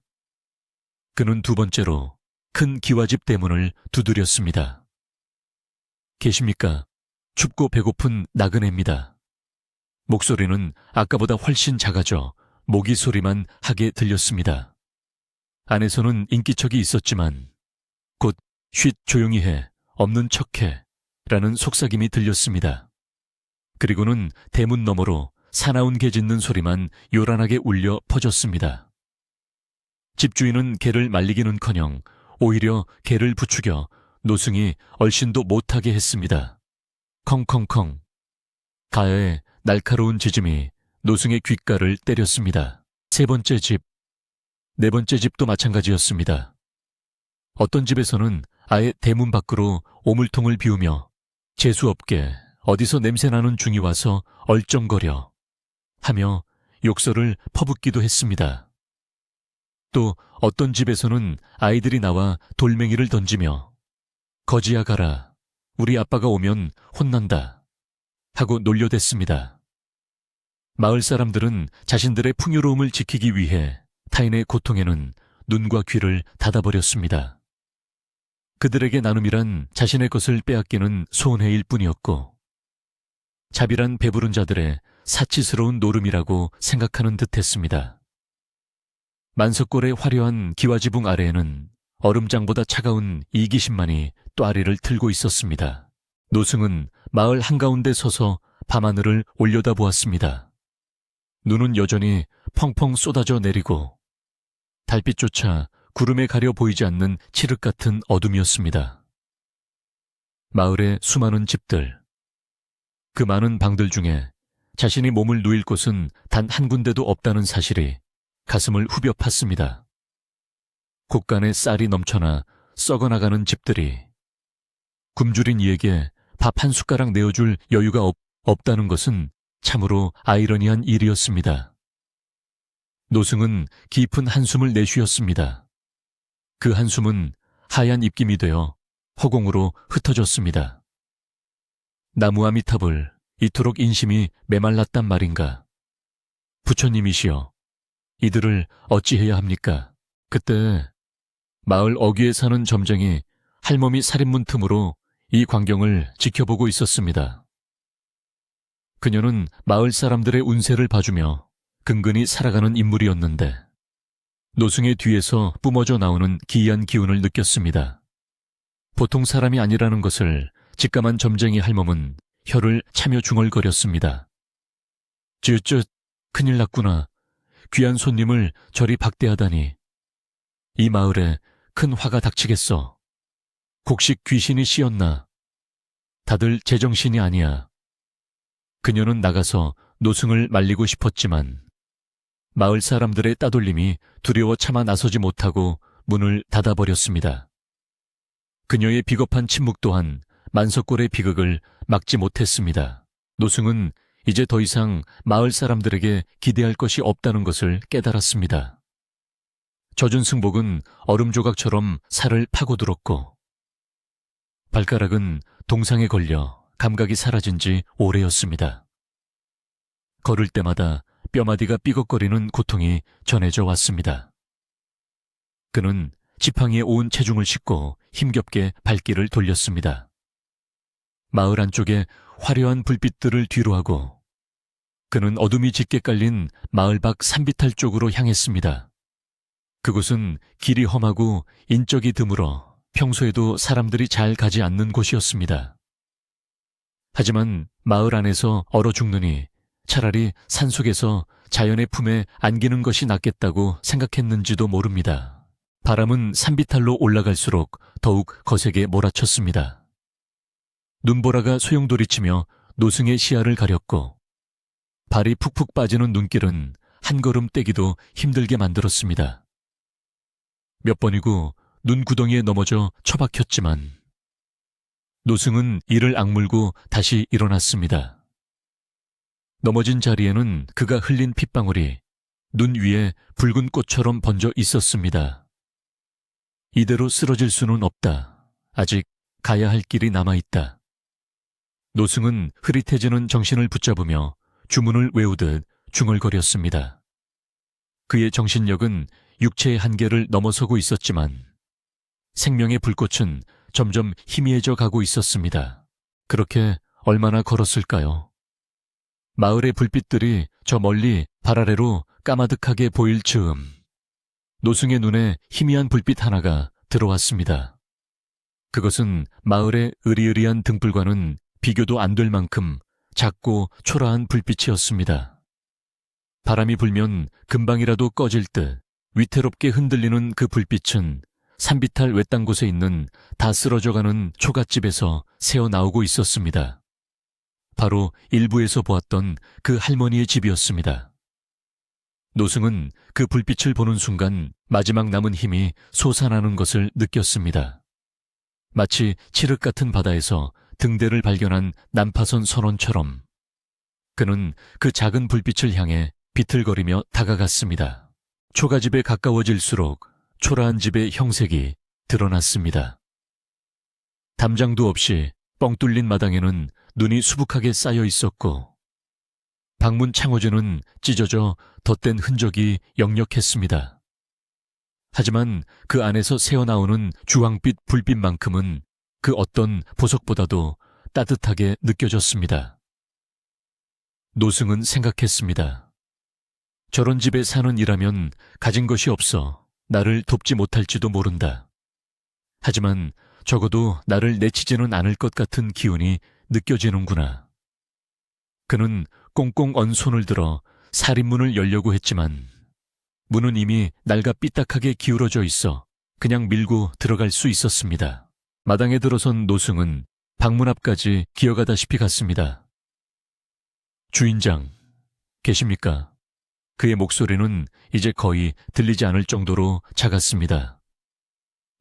[SPEAKER 1] 그는 두 번째로 큰 기와집 대문을 두드렸습니다. 계십니까? 춥고 배고픈 나그네입니다. 목소리는 아까보다 훨씬 작아져 모기 소리만 하게 들렸습니다. 안에서는 인기척이 있었지만 곧 쉿 조용히 해, 없는 척해 라는 속삭임이 들렸습니다. 그리고는 대문 너머로 사나운 개 짖는 소리만 요란하게 울려 퍼졌습니다. 집주인은 개를 말리기는커녕 오히려 개를 부추겨 노승이 얼씬도 못하게 했습니다. 컹컹컹. 가야의 날카로운 짖음이 노승의 귓가를 때렸습니다. 세 번째 집, 네 번째 집도 마찬가지였습니다. 어떤 집에서는 아예 대문 밖으로 오물통을 비우며 재수없게 어디서 냄새나는 중이 와서 얼쩡거려 하며 욕설을 퍼붓기도 했습니다. 또 어떤 집에서는 아이들이 나와 돌멩이를 던지며 거지야 가라, 우리 아빠가 오면 혼난다 하고 놀려댔습니다. 마을 사람들은 자신들의 풍요로움을 지키기 위해 타인의 고통에는 눈과 귀를 닫아버렸습니다. 그들에게 나눔이란 자신의 것을 빼앗기는 손해일 뿐이었고 자비란 배부른 자들의 사치스러운 노름이라고 생각하는 듯했습니다. 만석골의 화려한 기와지붕 아래에는 얼음장보다 차가운 이기심만이 또아리를 틀고 있었습니다. 노승은 마을 한가운데 서서 밤하늘을 올려다보았습니다. 눈은 여전히 펑펑 쏟아져 내리고 달빛조차 구름에 가려 보이지 않는 칠흑 같은 어둠이었습니다. 마을의 수많은 집들, 그 많은 방들 중에 자신이 몸을 누일 곳은 단 한 군데도 없다는 사실이 가슴을 후벼 팠습니다. 곳간에 쌀이 넘쳐나 썩어나가는 집들이 굶주린 이에게 밥 한 숟가락 내어줄 여유가 없다는 것은 참으로 아이러니한 일이었습니다. 노승은 깊은 한숨을 내쉬었습니다. 그 한숨은 하얀 입김이 되어 허공으로 흩어졌습니다. 나무 아미탑을 이토록 인심이 메말랐단 말인가. 부처님이시여, 이들을 어찌해야 합니까? 그때 마을 어귀에 사는 점쟁이 할멈이 살인문 틈으로 이 광경을 지켜보고 있었습니다. 그녀는 마을 사람들의 운세를 봐주며 근근히 살아가는 인물이었는데 노승의 뒤에서 뿜어져 나오는 기이한 기운을 느꼈습니다. 보통 사람이 아니라는 것을 직감한 점쟁이 할멈은 혀를 차며 중얼거렸습니다. 쯧쯧, 큰일 났구나. 귀한 손님을 저리 박대하다니. 이 마을에 큰 화가 닥치겠어. 곡식 귀신이 씌었나. 다들 제정신이 아니야. 그녀는 나가서 노승을 말리고 싶었지만 마을 사람들의 따돌림이 두려워 차마 나서지 못하고 문을 닫아버렸습니다. 그녀의 비겁한 침묵 또한 만석골의 비극을 막지 못했습니다. 노승은 이제 더 이상 마을 사람들에게 기대할 것이 없다는 것을 깨달았습니다. 젖은 승복은 얼음 조각처럼 살을 파고들었고 발가락은 동상에 걸려 감각이 사라진 지 오래였습니다. 걸을 때마다 뼈마디가 삐걱거리는 고통이 전해져 왔습니다. 그는 지팡이에 온 체중을 싣고 힘겹게 발길을 돌렸습니다. 마을 안쪽에 화려한 불빛들을 뒤로하고 그는 어둠이 짙게 깔린 마을 밖 산비탈 쪽으로 향했습니다. 그곳은 길이 험하고 인적이 드물어 평소에도 사람들이 잘 가지 않는 곳이었습니다. 하지만 마을 안에서 얼어 죽느니 차라리 산속에서 자연의 품에 안기는 것이 낫겠다고 생각했는지도 모릅니다. 바람은 산비탈로 올라갈수록 더욱 거세게 몰아쳤습니다. 눈보라가 소용돌이치며 노승의 시야를 가렸고 발이 푹푹 빠지는 눈길은 한 걸음 떼기도 힘들게 만들었습니다. 몇 번이고 눈구덩이에 넘어져 처박혔지만 노승은 이를 악물고 다시 일어났습니다. 넘어진 자리에는 그가 흘린 핏방울이 눈 위에 붉은 꽃처럼 번져 있었습니다. 이대로 쓰러질 수는 없다. 아직 가야 할 길이 남아있다. 노승은 흐릿해지는 정신을 붙잡으며 주문을 외우듯 중얼거렸습니다. 그의 정신력은 육체의 한계를 넘어서고 있었지만 생명의 불꽃은 점점 희미해져 가고 있었습니다. 그렇게 얼마나 걸었을까요? 마을의 불빛들이 저 멀리 발 아래로 까마득하게 보일 즈음 노승의 눈에 희미한 불빛 하나가 들어왔습니다. 그것은 마을의 으리으리한 등불과는 비교도 안 될 만큼 작고 초라한 불빛이었습니다. 바람이 불면 금방이라도 꺼질 듯 위태롭게 흔들리는 그 불빛은 산비탈 외딴 곳에 있는 다 쓰러져가는 초갓집에서 새어나오고 있었습니다. 바로 일부에서 보았던 그 할머니의 집이었습니다. 노승은 그 불빛을 보는 순간 마지막 남은 힘이 솟아나는 것을 느꼈습니다. 마치 칠흑 같은 바다에서 등대를 발견한 난파선 선원처럼 그는 그 작은 불빛을 향해 비틀거리며 다가갔습니다. 초가집에 가까워질수록 초라한 집의 형색이 드러났습니다. 담장도 없이 뻥 뚫린 마당에는 눈이 수북하게 쌓여 있었고 방문 창호지는 찢어져 덧댄 흔적이 역력했습니다. 하지만 그 안에서 새어나오는 주황빛 불빛만큼은 그 어떤 보석보다도 따뜻하게 느껴졌습니다. 노승은 생각했습니다. 저런 집에 사는 이라면 가진 것이 없어 나를 돕지 못할지도 모른다. 하지만 적어도 나를 내치지는 않을 것 같은 기운이 느껴지는구나. 그는 꽁꽁 언 손을 들어 살인문을 열려고 했지만 문은 이미 낡아 삐딱하게 기울어져 있어 그냥 밀고 들어갈 수 있었습니다. 마당에 들어선 노승은 방문 앞까지 기어가다시피 갔습니다. 주인장, 계십니까? 그의 목소리는 이제 거의 들리지 않을 정도로 작았습니다.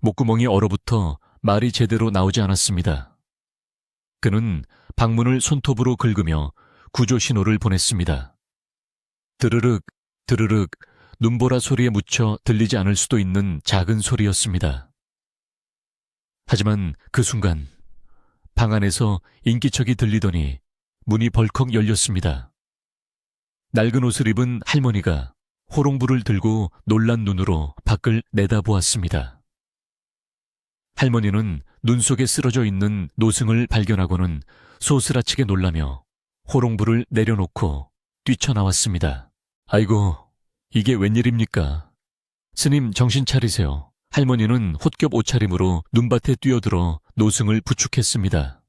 [SPEAKER 1] 목구멍이 얼어붙어 말이 제대로 나오지 않았습니다. 그는 방문을 손톱으로 긁으며 구조 신호를 보냈습니다. 드르륵, 드르륵, 눈보라 소리에 묻혀 들리지 않을 수도 있는 작은 소리였습니다. 하지만 그 순간 방 안에서 인기척이 들리더니 문이 벌컥 열렸습니다. 낡은 옷을 입은 할머니가 호롱불을 들고 놀란 눈으로 밖을 내다보았습니다. 할머니는 눈 속에 쓰러져 있는 노승을 발견하고는 소스라치게 놀라며 호롱불을 내려놓고 뛰쳐나왔습니다. 아이고, 이게 웬일입니까? 스님 정신 차리세요. 할머니는 홑겹 옷차림으로 눈밭에 뛰어들어 노승을 부축했습니다.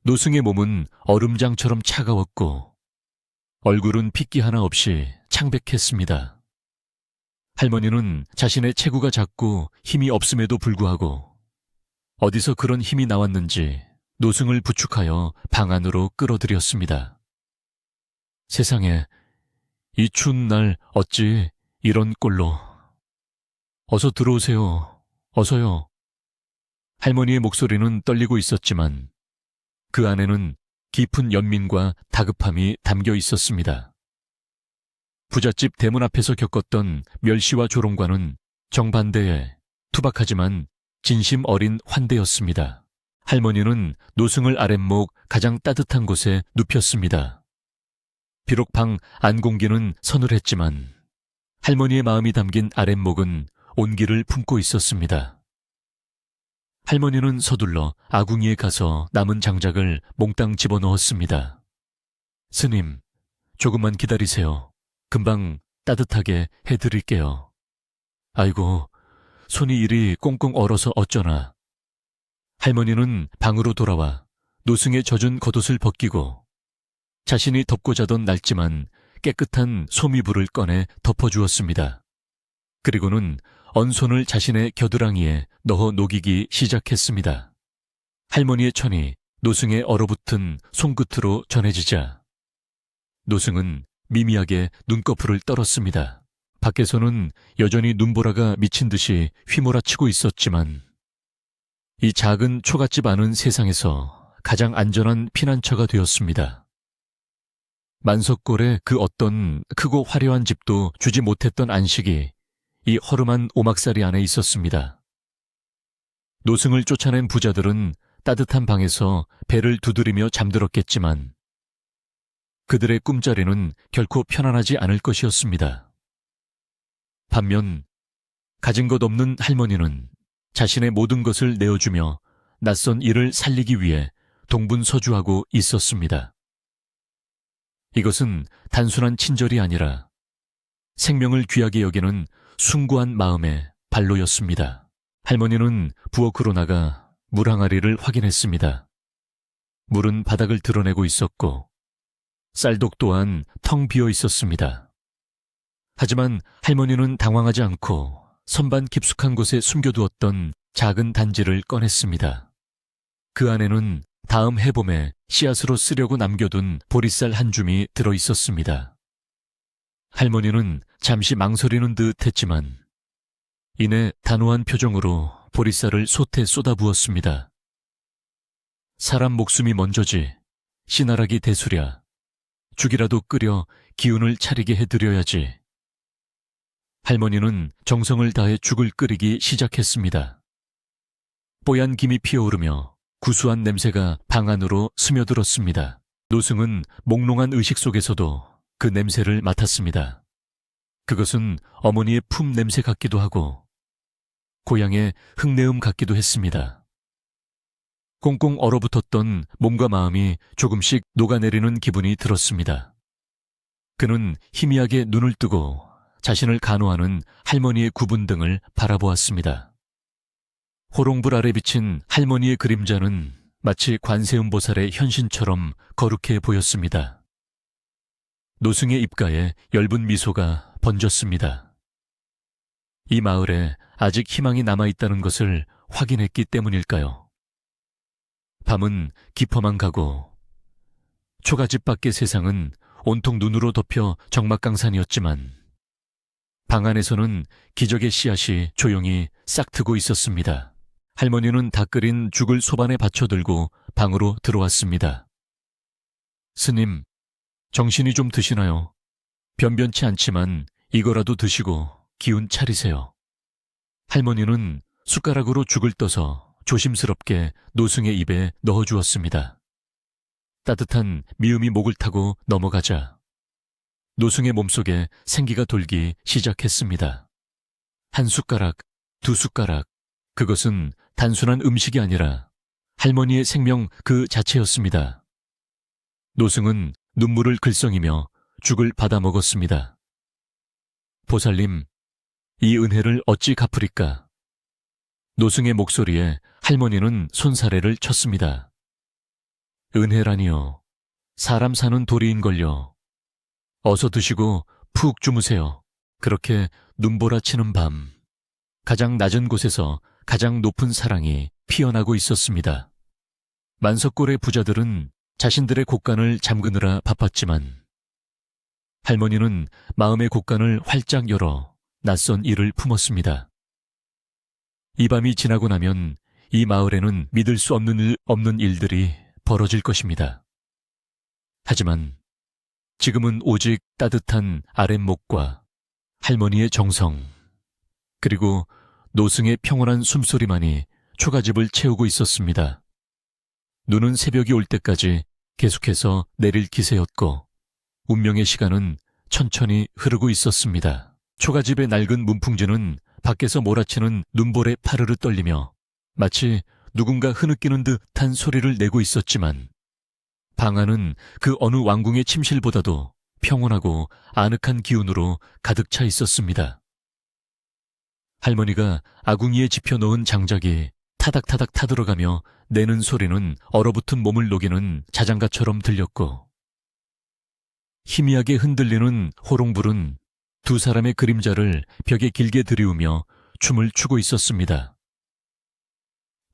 [SPEAKER 1] 노승의 몸은 얼음장처럼 차가웠고 얼굴은 핏기 하나 없이 창백했습니다. 할머니는 자신의 체구가 작고 힘이 없음에도 불구하고 어디서 그런 힘이 나왔는지 노승을 부축하여 방 안으로 끌어들였습니다. 세상에, 이 추운 날 어찌 이런 꼴로. 어서 들어오세요. 어서요. 할머니의 목소리는 떨리고 있었지만 그 안에는 깊은 연민과 다급함이 담겨 있었습니다. 부잣집 대문 앞에서 겪었던 멸시와 조롱과는 정반대의 투박하지만 진심 어린 환대였습니다. 할머니는 노승을 아랫목 가장 따뜻한 곳에 눕혔습니다. 비록 방 안 공기는 서늘했지만 할머니의 마음이 담긴 아랫목은 온기를 품고 있었습니다. 할머니는 서둘러 아궁이에 가서 남은 장작을 몽땅 집어넣었습니다. 스님, 조금만 기다리세요. 금방 따뜻하게 해드릴게요. 아이고, 손이 이리 꽁꽁 얼어서 어쩌나. 할머니는 방으로 돌아와 노승의 젖은 겉옷을 벗기고 자신이 덮고 자던 낡지만 깨끗한 소미불을 꺼내 덮어주었습니다. 그리고는 언손을 자신의 겨드랑이에 넣어 녹이기 시작했습니다. 할머니의 천이 노승의 얼어붙은 손끝으로 전해지자 노승은 미미하게 눈꺼풀을 떨었습니다. 밖에서는 여전히 눈보라가 미친 듯이 휘몰아치고 있었지만 이 작은 초가집 안은 세상에서 가장 안전한 피난처가 되었습니다. 만석골의 그 어떤 크고 화려한 집도 주지 못했던 안식이 이 허름한 오막살이 안에 있었습니다. 노승을 쫓아낸 부자들은 따뜻한 방에서 배를 두드리며 잠들었겠지만 그들의 꿈자리는 결코 편안하지 않을 것이었습니다. 반면 가진 것 없는 할머니는 자신의 모든 것을 내어주며 낯선 일을 살리기 위해 동분서주하고 있었습니다. 이것은 단순한 친절이 아니라 생명을 귀하게 여기는 숭고한 마음의 발로였습니다. 할머니는 부엌으로 나가 물 항아리를 확인했습니다. 물은 바닥을 드러내고 있었고 쌀독 또한 텅 비어 있었습니다. 하지만 할머니는 당황하지 않고 선반 깊숙한 곳에 숨겨두었던 작은 단지를 꺼냈습니다. 그 안에는 다음 해봄에 씨앗으로 쓰려고 남겨둔 보리쌀 한 줌이 들어 있었습니다. 할머니는 잠시 망설이는 듯 했지만 이내 단호한 표정으로 보리쌀을 솥에 쏟아부었습니다. 사람 목숨이 먼저지 씨나락이 대수랴. 죽이라도 끓여 기운을 차리게 해드려야지. 할머니는 정성을 다해 죽을 끓이기 시작했습니다. 뽀얀 김이 피어오르며 구수한 냄새가 방 안으로 스며들었습니다. 노승은 몽롱한 의식 속에서도 그 냄새를 맡았습니다. 그것은 어머니의 품 냄새 같기도 하고 고향의 흙내음 같기도 했습니다. 꽁꽁 얼어붙었던 몸과 마음이 조금씩 녹아내리는 기분이 들었습니다. 그는 희미하게 눈을 뜨고 자신을 간호하는 할머니의 구분 등을 바라보았습니다. 호롱불 아래 비친 할머니의 그림자는 마치 관세음보살의 현신처럼 거룩해 보였습니다. 노승의 입가에 엷은 미소가 번졌습니다. 이 마을에 아직 희망이 남아있다는 것을 확인했기 때문일까요? 밤은 깊어만 가고 초가집 밖의 세상은 온통 눈으로 덮여 적막강산이었지만 방 안에서는 기적의 씨앗이 조용히 싹트고 있었습니다. 할머니는 다 끓인 죽을 소반에 받쳐들고 방으로 들어왔습니다. 스님, 정신이 좀 드시나요? 변변치 않지만 이거라도 드시고 기운 차리세요. 할머니는 숟가락으로 죽을 떠서 조심스럽게 노승의 입에 넣어주었습니다. 따뜻한 미음이 목을 타고 넘어가자 노승의 몸속에 생기가 돌기 시작했습니다. 한 숟가락, 두 숟가락, 그것은 단순한 음식이 아니라 할머니의 생명 그 자체였습니다. 노승은 눈물을 글썽이며 죽을 받아 먹었습니다. 보살님, 이 은혜를 어찌 갚으리까? 노승의 목소리에 할머니는 손사래를 쳤습니다. 은혜라니요. 사람 사는 도리인걸요. 어서 드시고 푹 주무세요. 그렇게 눈보라치는 밤, 가장 낮은 곳에서 가장 높은 사랑이 피어나고 있었습니다. 만석골의 부자들은 자신들의 곳간을 잠그느라 바빴지만 할머니는 마음의 곳간을 활짝 열어 낯선 일을 품었습니다. 이 밤이 지나고 나면 이 마을에는 믿을 수 없는 일들이 벌어질 것입니다. 하지만 지금은 오직 따뜻한 아랫목과 할머니의 정성, 그리고 노승의 평온한 숨소리만이 초가집을 채우고 있었습니다. 눈은 새벽이 올 때까지 계속해서 내릴 기세였고 운명의 시간은 천천히 흐르고 있었습니다. 초가집의 낡은 문풍지는 밖에서 몰아치는 눈볼에 파르르 떨리며 마치 누군가 흐느끼는 듯한 소리를 내고 있었지만 방 안은 그 어느 왕궁의 침실보다도 평온하고 아늑한 기운으로 가득 차 있었습니다. 할머니가 아궁이에 집혀놓은 장작이 타닥타닥 타들어가며 내는 소리는 얼어붙은 몸을 녹이는 자장가처럼 들렸고 희미하게 흔들리는 호롱불은 두 사람의 그림자를 벽에 길게 들이우며 춤을 추고 있었습니다.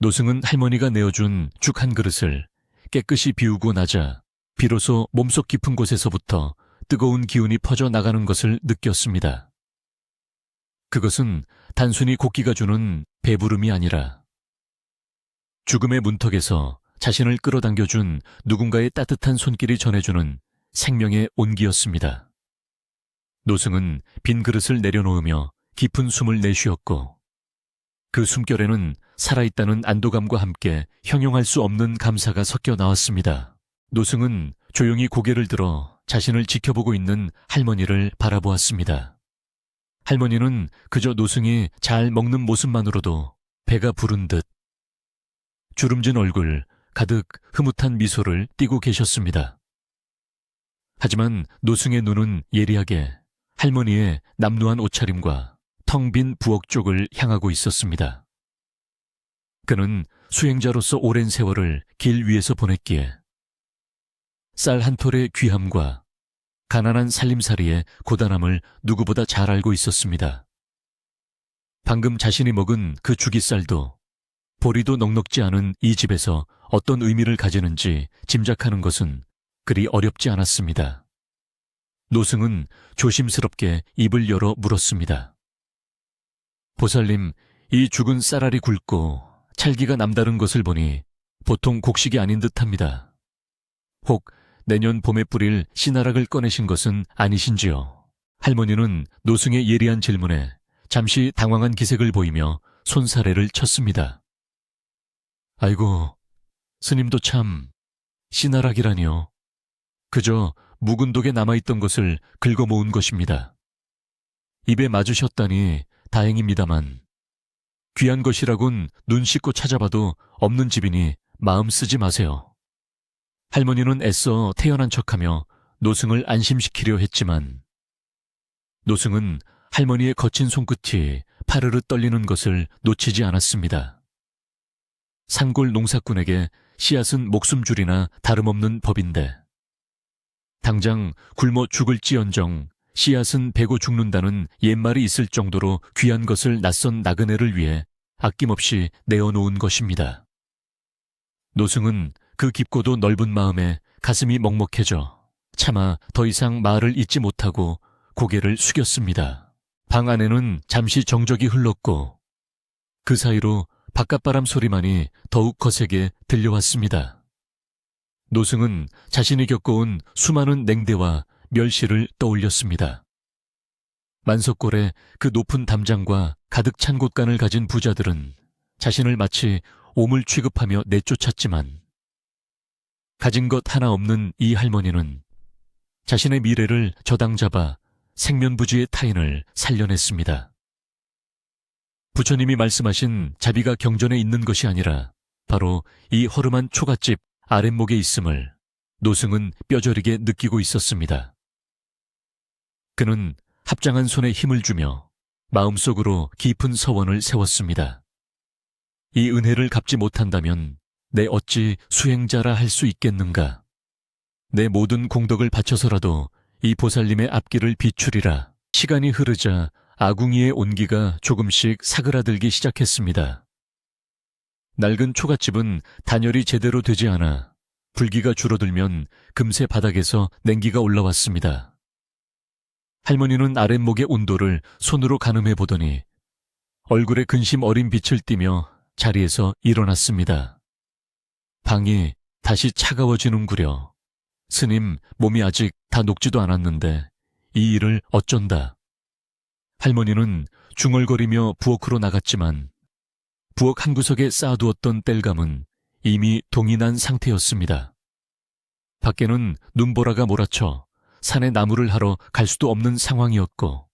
[SPEAKER 1] 노승은 할머니가 내어준 죽 한 그릇을 깨끗이 비우고 나자 비로소 몸속 깊은 곳에서부터 뜨거운 기운이 퍼져 나가는 것을 느꼈습니다. 그것은 단순히 곡기가 주는 배부름이 아니라 죽음의 문턱에서 자신을 끌어당겨준 누군가의 따뜻한 손길이 전해주는 생명의 온기였습니다. 노승은 빈 그릇을 내려놓으며 깊은 숨을 내쉬었고 그 숨결에는 살아있다는 안도감과 함께 형용할 수 없는 감사가 섞여 나왔습니다. 노승은 조용히 고개를 들어 자신을 지켜보고 있는 할머니를 바라보았습니다. 할머니는 그저 노승이 잘 먹는 모습만으로도 배가 부른 듯 주름진 얼굴 가득 흐뭇한 미소를 띠고 계셨습니다. 하지만 노승의 눈은 예리하게 할머니의 남루한 옷차림과 텅 빈 부엌 쪽을 향하고 있었습니다. 그는 수행자로서 오랜 세월을 길 위에서 보냈기에 쌀 한 톨의 귀함과 가난한 살림살이의 고단함을 누구보다 잘 알고 있었습니다. 방금 자신이 먹은 그 주깃살도 보리도 넉넉지 않은 이 집에서 어떤 의미를 가지는지 짐작하는 것은 그리 어렵지 않았습니다. 노승은 조심스럽게 입을 열어 물었습니다. 보살님, 이 죽은 쌀알이 굵고 찰기가 남다른 것을 보니 보통 곡식이 아닌 듯합니다. 혹 내년 봄에 뿌릴 씨나락을 꺼내신 것은 아니신지요? 할머니는 노승의 예리한 질문에 잠시 당황한 기색을 보이며 손사래를 쳤습니다. 아이고, 스님도 참, 씨나락이라니요. 그저 묵은 독에 남아있던 것을 긁어 모은 것입니다. 입에 맞으셨다니 다행입니다만 귀한 것이라곤 눈 씻고 찾아봐도 없는 집이니 마음 쓰지 마세요. 할머니는 애써 태연한 척하며 노승을 안심시키려 했지만 노승은 할머니의 거친 손끝이 파르르 떨리는 것을 놓치지 않았습니다. 산골 농사꾼에게 씨앗은 목숨줄이나 다름없는 법인데 당장 굶어 죽을지언정 씨앗은 베고 죽는다는 옛말이 있을 정도로 귀한 것을 낯선 나그네를 위해 아낌없이 내어놓은 것입니다. 노승은 그 깊고도 넓은 마음에 가슴이 먹먹해져 차마 더 이상 말을 잇지 못하고 고개를 숙였습니다. 방 안에는 잠시 정적이 흘렀고 그 사이로 바깥바람 소리만이 더욱 거세게 들려왔습니다. 노승은 자신이 겪어온 수많은 냉대와 멸시를 떠올렸습니다. 만석골의 그 높은 담장과 가득 찬 곳간을 가진 부자들은 자신을 마치 오물 취급하며 내쫓았지만 가진 것 하나 없는 이 할머니는 자신의 미래를 저당 잡아 생면부지의 타인을 살려냈습니다. 부처님이 말씀하신 자비가 경전에 있는 것이 아니라 바로 이 허름한 초가집 아랫목에 있음을 노승은 뼈저리게 느끼고 있었습니다. 그는 합장한 손에 힘을 주며 마음속으로 깊은 서원을 세웠습니다. 이 은혜를 갚지 못한다면 내 어찌 수행자라 할 수 있겠는가? 내 모든 공덕을 바쳐서라도 이 보살님의 앞길을 비추리라. 시간이 흐르자 아궁이의 온기가 조금씩 사그라들기 시작했습니다. 낡은 초가집은 단열이 제대로 되지 않아 불기가 줄어들면 금세 바닥에서 냉기가 올라왔습니다. 할머니는 아랫목의 온도를 손으로 가늠해 보더니 얼굴에 근심 어린 빛을 띠며 자리에서 일어났습니다. 방이 다시 차가워지는구려. 스님, 몸이 아직 다 녹지도 않았는데 이 일을 어쩐다. 할머니는 중얼거리며 부엌으로 나갔지만 부엌 한 구석에 쌓아두었던 땔감은 이미 동이 난 상태였습니다. 밖에는 눈보라가 몰아쳐 산에 나무를 하러 갈 수도 없는 상황이었고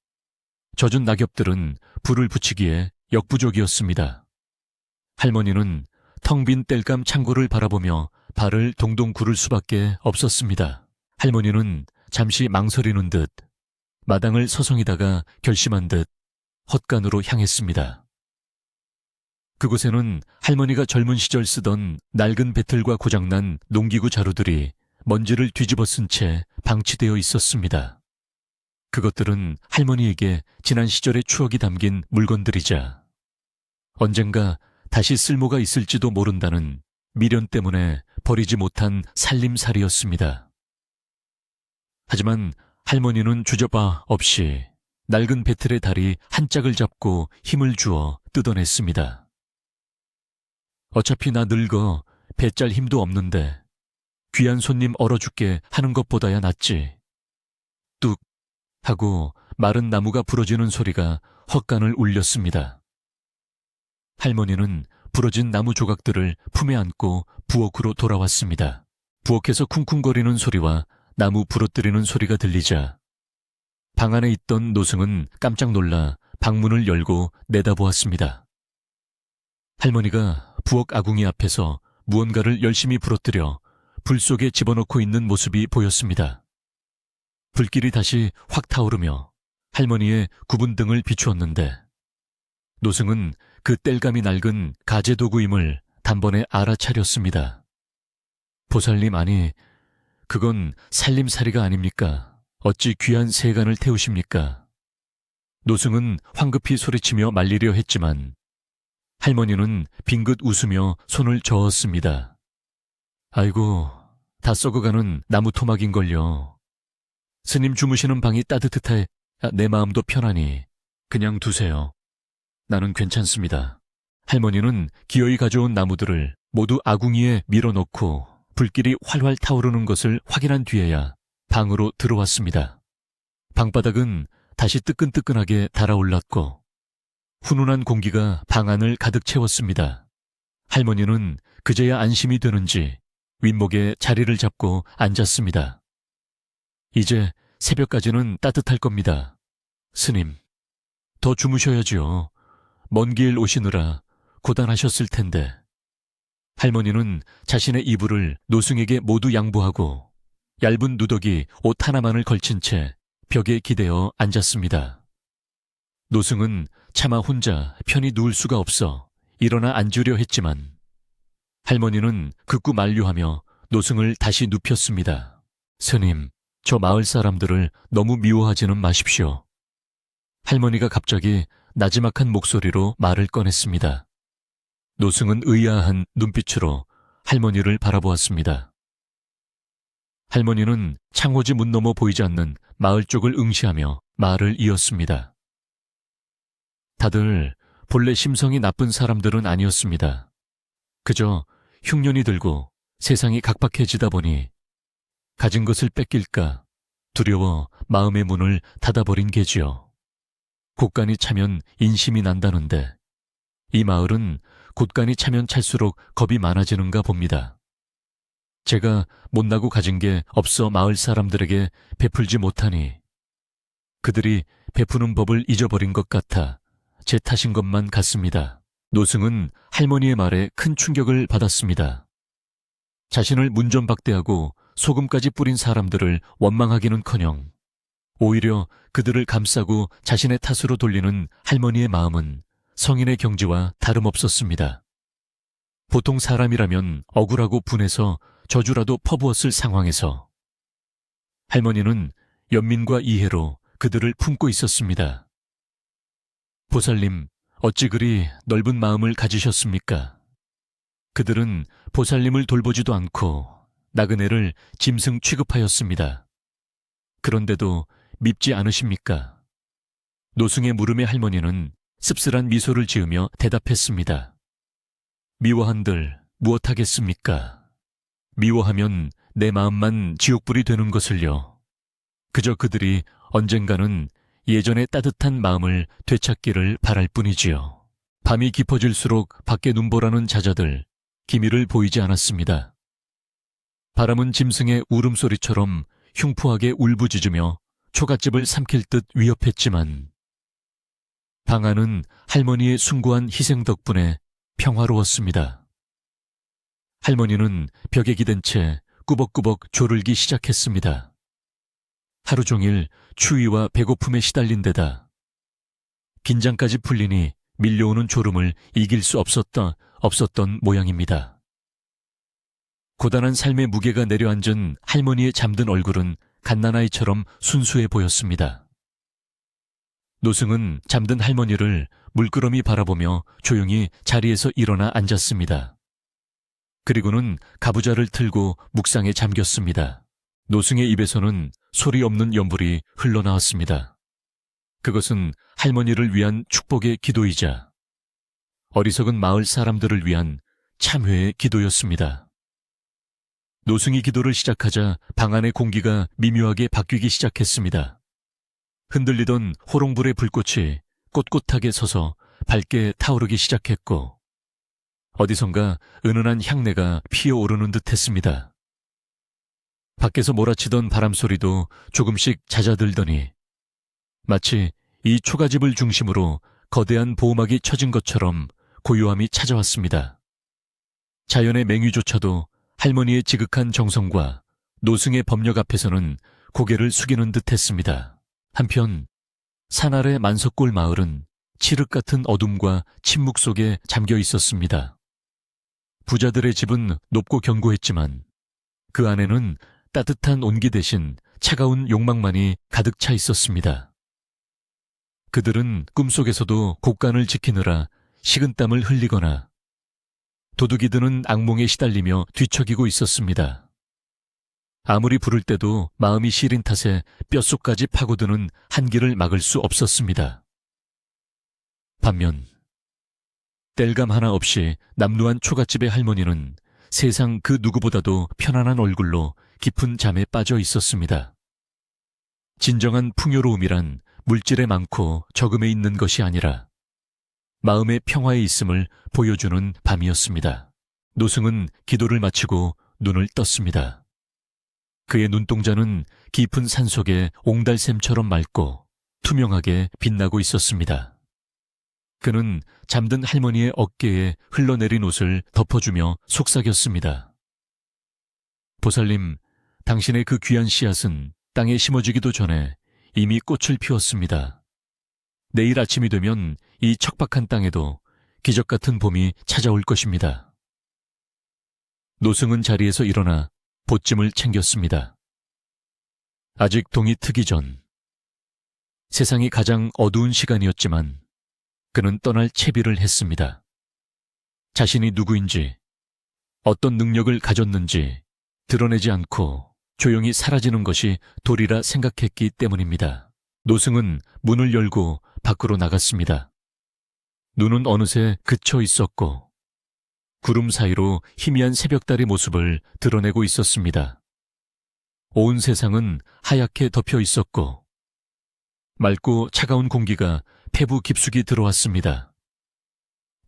[SPEAKER 1] 젖은 낙엽들은 불을 붙이기에 역부족이었습니다. 할머니는 텅 빈 땔감 창고를 바라보며 발을 동동 구를 수밖에 없었습니다. 할머니는 잠시 망설이는 듯 마당을 서성이다가 결심한 듯 헛간으로 향했습니다. 그곳에는 할머니가 젊은 시절 쓰던 낡은 배틀과 고장난 농기구 자루들이 먼지를 뒤집어 쓴 채 방치되어 있었습니다. 그것들은 할머니에게 지난 시절의 추억이 담긴 물건들이자 언젠가 다시 쓸모가 있을지도 모른다는 미련 때문에 버리지 못한 살림살이였습니다. 하지만 할머니는 주저봐 없이 낡은 배틀의 다리 한 짝을 잡고 힘을 주어 뜯어냈습니다. 어차피 나 늙어 배짤 힘도 없는데 귀한 손님 얼어 죽게 하는 것보다야 낫지. 뚝 하고 마른 나무가 부러지는 소리가 헛간을 울렸습니다. 할머니는 부러진 나무 조각들을 품에 안고 부엌으로 돌아왔습니다. 부엌에서 쿵쿵거리는 소리와 나무 부러뜨리는 소리가 들리자 방 안에 있던 노승은 깜짝 놀라 방문을 열고 내다보았습니다. 할머니가 부엌 아궁이 앞에서 무언가를 열심히 부러뜨려 불 속에 집어넣고 있는 모습이 보였습니다. 불길이 다시 확 타오르며 할머니의 굽은 등을 비추었는데 노승은 그 땔감이 낡은 가재도구임을 단번에 알아차렸습니다. 보살님, 아니 그건 살림살이가 아닙니까? 어찌 귀한 세간을 태우십니까? 노승은 황급히 소리치며 말리려 했지만 할머니는 빙긋 웃으며 손을 저었습니다. 아이고, 다 썩어가는 나무 토막인걸요. 스님 주무시는 방이 따뜻해 내 마음도 편하니 그냥 두세요. 나는 괜찮습니다. 할머니는 기어이 가져온 나무들을 모두 아궁이에 밀어넣고 불길이 활활 타오르는 것을 확인한 뒤에야 방으로 들어왔습니다. 방바닥은 다시 뜨끈뜨끈하게 달아올랐고 훈훈한 공기가 방 안을 가득 채웠습니다. 할머니는 그제야 안심이 되는지 윗목에 자리를 잡고 앉았습니다. 이제 새벽까지는 따뜻할 겁니다. 스님, 더 주무셔야지요. 먼 길 오시느라 고단하셨을 텐데. 할머니는 자신의 이불을 노승에게 모두 양보하고 얇은 누더기 옷 하나만을 걸친 채 벽에 기대어 앉았습니다. 노승은 차마 혼자 편히 누울 수가 없어 일어나 앉으려 했지만 할머니는 극구 만류하며 노승을 다시 눕혔습니다. 스님, 저 마을 사람들을 너무 미워하지는 마십시오. 할머니가 갑자기 나지막한 목소리로 말을 꺼냈습니다. 노승은 의아한 눈빛으로 할머니를 바라보았습니다. 할머니는 창호지 문 너머 보이지 않는 마을 쪽을 응시하며 말을 이었습니다. 다들 본래 심성이 나쁜 사람들은 아니었습니다. 그저 흉년이 들고 세상이 각박해지다 보니 가진 것을 뺏길까 두려워 마음의 문을 닫아버린 게지요. 곳간이 차면 인심이 난다는데 이 마을은 곳간이 차면 찰수록 겁이 많아지는가 봅니다. 제가 못나고 가진 게 없어 마을 사람들에게 베풀지 못하니 그들이 베푸는 법을 잊어버린 것 같아 제 탓인 것만 같습니다. 노승은 할머니의 말에 큰 충격을 받았습니다. 자신을 문전박대하고 소금까지 뿌린 사람들을 원망하기는커녕 오히려 그들을 감싸고 자신의 탓으로 돌리는 할머니의 마음은 성인의 경지와 다름없었습니다. 보통 사람이라면 억울하고 분해서 저주라도 퍼부었을 상황에서 할머니는 연민과 이해로 그들을 품고 있었습니다. 보살님, 어찌 그리 넓은 마음을 가지셨습니까? 그들은 보살님을 돌보지도 않고 나그네를 짐승 취급하였습니다. 그런데도 밉지 않으십니까? 노승의 물음에 할머니는 씁쓸한 미소를 지으며 대답했습니다. 미워한들 무엇하겠습니까? 미워하면 내 마음만 지옥불이 되는 것을요. 그저 그들이 언젠가는 예전의 따뜻한 마음을 되찾기를 바랄 뿐이지요. 밤이 깊어질수록 밖에 눈보라는 자자들, 기미를 보이지 않았습니다. 바람은 짐승의 울음소리처럼 흉포하게 울부짖으며 초갓집을 삼킬 듯 위협했지만 방 안은 할머니의 숭고한 희생 덕분에 평화로웠습니다. 할머니는 벽에 기댄 채 꾸벅꾸벅 졸을기 시작했습니다. 하루 종일 추위와 배고픔에 시달린 데다 긴장까지 풀리니 밀려오는 졸음을 이길 수 없었던 모양입니다. 고단한 삶의 무게가 내려앉은 할머니의 잠든 얼굴은 갓난아이처럼 순수해 보였습니다. 노승은 잠든 할머니를 물끄러미 바라보며 조용히 자리에서 일어나 앉았습니다. 그리고는 가부좌를 틀고 묵상에 잠겼습니다. 노승의 입에서는 소리 없는 연불이 흘러나왔습니다. 그것은 할머니를 위한 축복의 기도이자 어리석은 마을 사람들을 위한 참회의 기도였습니다. 노승이 기도를 시작하자 방 안의 공기가 미묘하게 바뀌기 시작했습니다. 흔들리던 호롱불의 불꽃이 꼿꼿하게 서서 밝게 타오르기 시작했고 어디선가 은은한 향내가 피어오르는 듯했습니다. 밖에서 몰아치던 바람소리도 조금씩 잦아들더니 마치 이 초가집을 중심으로 거대한 보호막이 쳐진 것처럼 고요함이 찾아왔습니다. 자연의 맹위조차도 할머니의 지극한 정성과 노승의 법력 앞에서는 고개를 숙이는 듯했습니다. 한편 산 아래 만석골 마을은 칠흑 같은 어둠과 침묵 속에 잠겨 있었습니다. 부자들의 집은 높고 견고했지만 그 안에는 따뜻한 온기 대신 차가운 욕망만이 가득 차 있었습니다. 그들은 꿈속에서도 곳간을 지키느라 식은땀을 흘리거나 도둑이 드는 악몽에 시달리며 뒤척이고 있었습니다. 아무리 부를 때도 마음이 시린 탓에 뼛속까지 파고드는 한기를 막을 수 없었습니다. 반면 땔감 하나 없이 남루한 초갓집의 할머니는 세상 그 누구보다도 편안한 얼굴로 깊은 잠에 빠져 있었습니다. 진정한 풍요로움이란 물질에 많고 적음에 있는 것이 아니라 마음의 평화에 있음을 보여주는 밤이었습니다. 노승은 기도를 마치고 눈을 떴습니다. 그의 눈동자는 깊은 산속의 옹달샘처럼 맑고 투명하게 빛나고 있었습니다. 그는 잠든 할머니의 어깨에 흘러내린 옷을 덮어주며 속삭였습니다. 보살님, 당신의 그 귀한 씨앗은 땅에 심어지기도 전에 이미 꽃을 피웠습니다. 내일 아침이 되면 이 척박한 땅에도 기적 같은 봄이 찾아올 것입니다. 노승은 자리에서 일어나 보찜을 챙겼습니다. 아직 동이 트기 전 세상이 가장 어두운 시간이었지만 그는 떠날 채비를 했습니다. 자신이 누구인지, 어떤 능력을 가졌는지 드러내지 않고 조용히 사라지는 것이 도리라 생각했기 때문입니다. 노승은 문을 열고 밖으로 나갔습니다. 눈은 어느새 그쳐 있었고 구름 사이로 희미한 새벽달의 모습을 드러내고 있었습니다. 온 세상은 하얗게 덮여 있었고 맑고 차가운 공기가 폐부 깊숙이 들어왔습니다.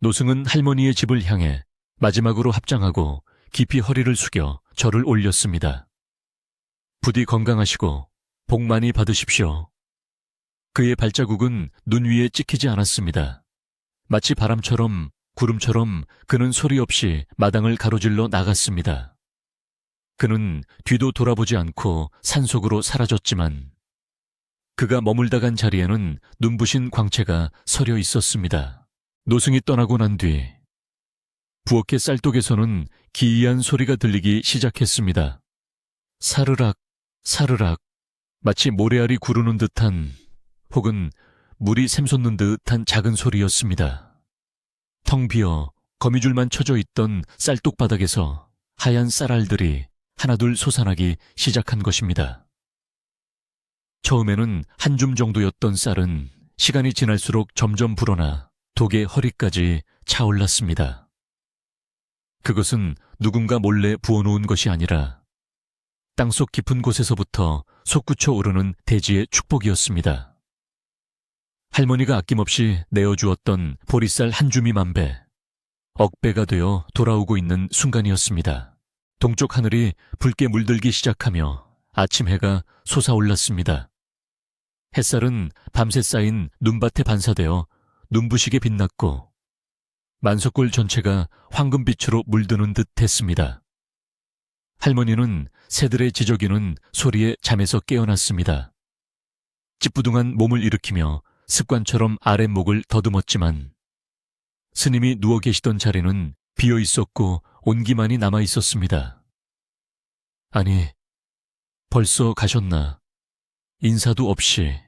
[SPEAKER 1] 노승은 할머니의 집을 향해 마지막으로 합장하고 깊이 허리를 숙여 절을 올렸습니다. 부디 건강하시고 복 많이 받으십시오. 그의 발자국은 눈 위에 찍히지 않았습니다. 마치 바람처럼 구름처럼 그는 소리 없이 마당을 가로질러 나갔습니다. 그는 뒤도 돌아보지 않고 산속으로 사라졌지만 그가 머물다 간 자리에는 눈부신 광채가 서려 있었습니다. 노승이 떠나고 난 뒤 부엌의 쌀독에서는 기이한 소리가 들리기 시작했습니다. 사르락, 사르락, 마치 모래알이 구르는 듯한 혹은 물이 샘솟는 듯한 작은 소리였습니다. 텅 비어 거미줄만 쳐져 있던 쌀독 바닥에서 하얀 쌀알들이 하나둘 솟아나기 시작한 것입니다. 처음에는 한 줌 정도였던 쌀은 시간이 지날수록 점점 불어나 독의 허리까지 차올랐습니다. 그것은 누군가 몰래 부어놓은 것이 아니라 땅속 깊은 곳에서부터 솟구쳐 오르는 대지의 축복이었습니다. 할머니가 아낌없이 내어주었던 보리쌀 한 줌이 만배, 억배가 되어 돌아오고 있는 순간이었습니다. 동쪽 하늘이 붉게 물들기 시작하며 아침 해가 솟아올랐습니다. 햇살은 밤새 쌓인 눈밭에 반사되어 눈부시게 빛났고 만석골 전체가 황금빛으로 물드는 듯 했습니다. 할머니는 새들의 지저귀는 소리에 잠에서 깨어났습니다. 찌뿌둥한 몸을 일으키며 습관처럼 아랫목을 더듬었지만 스님이 누워 계시던 자리는 비어 있었고 온기만이 남아 있었습니다. 아니, 벌써 가셨나? 인사도 없이.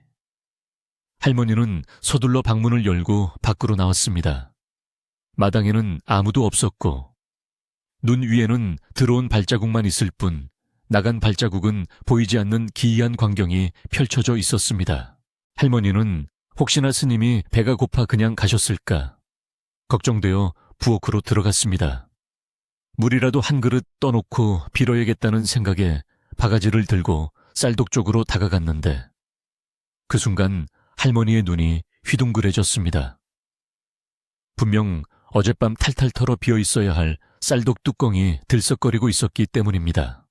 [SPEAKER 1] 할머니는 서둘러 방문을 열고 밖으로 나왔습니다. 마당에는 아무도 없었고 눈 위에는 들어온 발자국만 있을 뿐 나간 발자국은 보이지 않는 기이한 광경이 펼쳐져 있었습니다. 할머니는 혹시나 스님이 배가 고파 그냥 가셨을까 걱정되어 부엌으로 들어갔습니다. 물이라도 한 그릇 떠놓고 빌어야겠다는 생각에 바가지를 들고 쌀독 쪽으로 다가갔는데 그 순간 할머니의 눈이 휘둥그레졌습니다. 분명 어젯밤 탈탈 털어 비어 있어야 할 쌀독 뚜껑이 들썩거리고 있었기 때문입니다.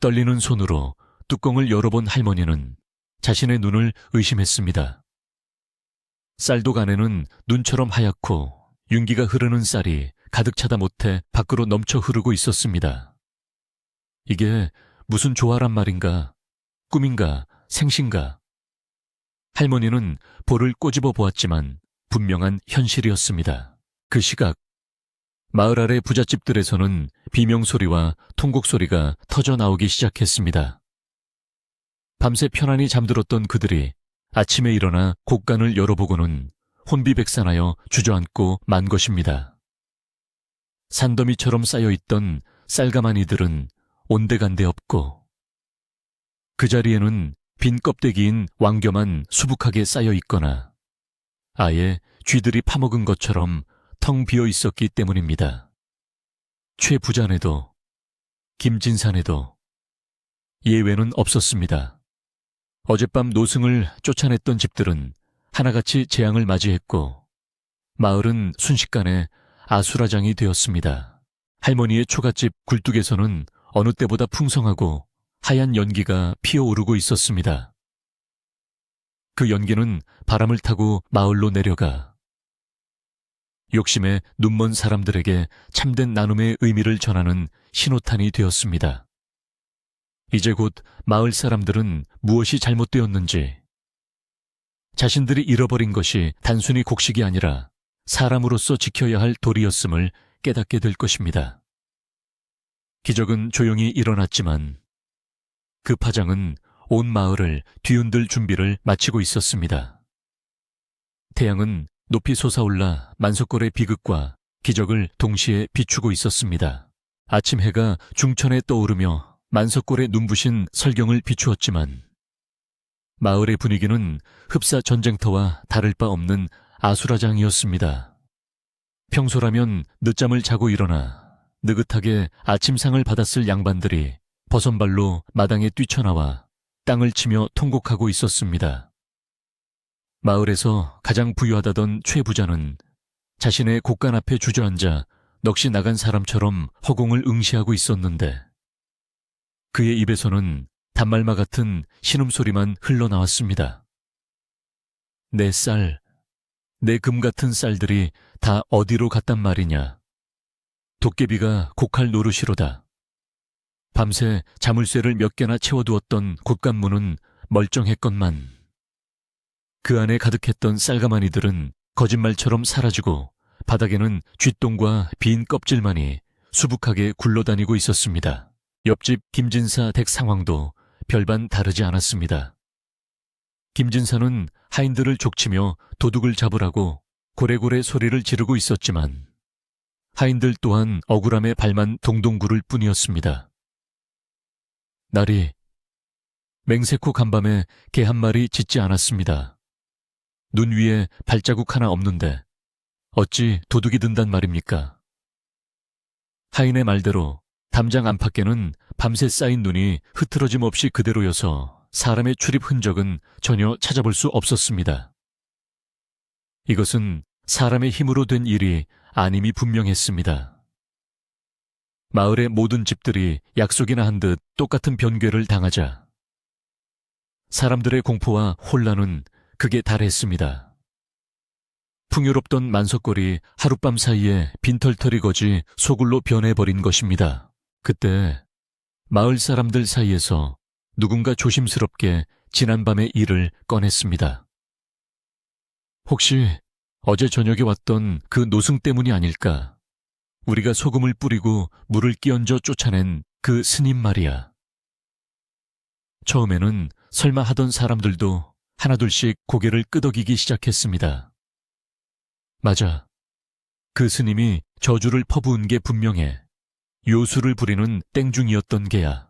[SPEAKER 1] 떨리는 손으로 뚜껑을 열어본 할머니는 자신의 눈을 의심했습니다. 쌀독 안에는 눈처럼 하얗고 윤기가 흐르는 쌀이 가득 차다 못해 밖으로 넘쳐 흐르고 있었습니다. 이게 무슨 조화란 말인가? 꿈인가? 생신가? 할머니는 볼을 꼬집어 보았지만 분명한 현실이었습니다. 그 시각 마을 아래 부잣집들에서는 비명소리와 통곡소리가 터져 나오기 시작했습니다. 밤새 편안히 잠들었던 그들이 아침에 일어나 곡간을 열어보고는 혼비백산하여 주저앉고 만 것입니다. 산더미처럼 쌓여있던 쌀가마니들은 온데간데 없고 그 자리에는 빈 껍데기인 왕겨만 수북하게 쌓여 있거나 아예 쥐들이 파먹은 것처럼 텅 비어 있었기 때문입니다. 최부잔에도 김진산에도 예외는 없었습니다. 어젯밤 노승을 쫓아냈던 집들은 하나같이 재앙을 맞이했고 마을은 순식간에 아수라장이 되었습니다. 할머니의 초가집 굴뚝에서는 어느 때보다 풍성하고 하얀 연기가 피어오르고 있었습니다. 그 연기는 바람을 타고 마을로 내려가 욕심에 눈먼 사람들에게 참된 나눔의 의미를 전하는 신호탄이 되었습니다. 이제 곧 마을 사람들은 무엇이 잘못되었는지, 자신들이 잃어버린 것이 단순히 곡식이 아니라 사람으로서 지켜야 할 도리였음을 깨닫게 될 것입니다. 기적은 조용히 일어났지만 그 파장은 온 마을을 뒤흔들 준비를 마치고 있었습니다. 태양은 높이 솟아올라 만석골의 비극과 기적을 동시에 비추고 있었습니다. 아침 해가 중천에 떠오르며 만석골의 눈부신 설경을 비추었지만 마을의 분위기는 흡사 전쟁터와 다를 바 없는 아수라장이었습니다. 평소라면 늦잠을 자고 일어나 느긋하게 아침상을 받았을 양반들이 버선발로 마당에 뛰쳐나와 땅을 치며 통곡하고 있었습니다. 마을에서 가장 부유하다던 최부자는 자신의 곡간 앞에 주저앉아 넋이 나간 사람처럼 허공을 응시하고 있었는데 그의 입에서는 단말마 같은 신음소리만 흘러나왔습니다. 내 쌀, 내 금 같은 쌀들이 다 어디로 갔단 말이냐. 도깨비가 곡할 노릇이로다. 밤새 자물쇠를 몇 개나 채워두었던 곶감문은 멀쩡했건만 그 안에 가득했던 쌀가마니들은 거짓말처럼 사라지고 바닥에는 쥐똥과 빈 껍질만이 수북하게 굴러다니고 있었습니다. 옆집 김진사 댁 상황도 별반 다르지 않았습니다. 김진사는 하인들을 족치며 도둑을 잡으라고 고래고래 소리를 지르고 있었지만 하인들 또한 억울함에 발만 동동 구를 뿐이었습니다. 날이 맹세코 간밤에 개 한 마리 짖지 않았습니다. 눈 위에 발자국 하나 없는데 어찌 도둑이 든단 말입니까? 하인의 말대로 담장 안팎에는 밤새 쌓인 눈이 흐트러짐 없이 그대로여서 사람의 출입 흔적은 전혀 찾아볼 수 없었습니다. 이것은 사람의 힘으로 된 일이 아님이 분명했습니다. 마을의 모든 집들이 약속이나 한 듯 똑같은 변괴를 당하자 사람들의 공포와 혼란은 극에 달했습니다. 풍요롭던 만석골이 하룻밤 사이에 빈털터리 거지 소굴로 변해버린 것입니다. 그때 마을 사람들 사이에서 누군가 조심스럽게 지난밤의 일을 꺼냈습니다. 혹시 어제 저녁에 왔던 그 노승 때문이 아닐까? 우리가 소금을 뿌리고 물을 끼얹어 쫓아낸 그 스님 말이야. 처음에는 설마 하던 사람들도 하나둘씩 고개를 끄덕이기 시작했습니다. 맞아. 그 스님이 저주를 퍼부은 게 분명해. 요술을 부리는 땡중이었던 게야.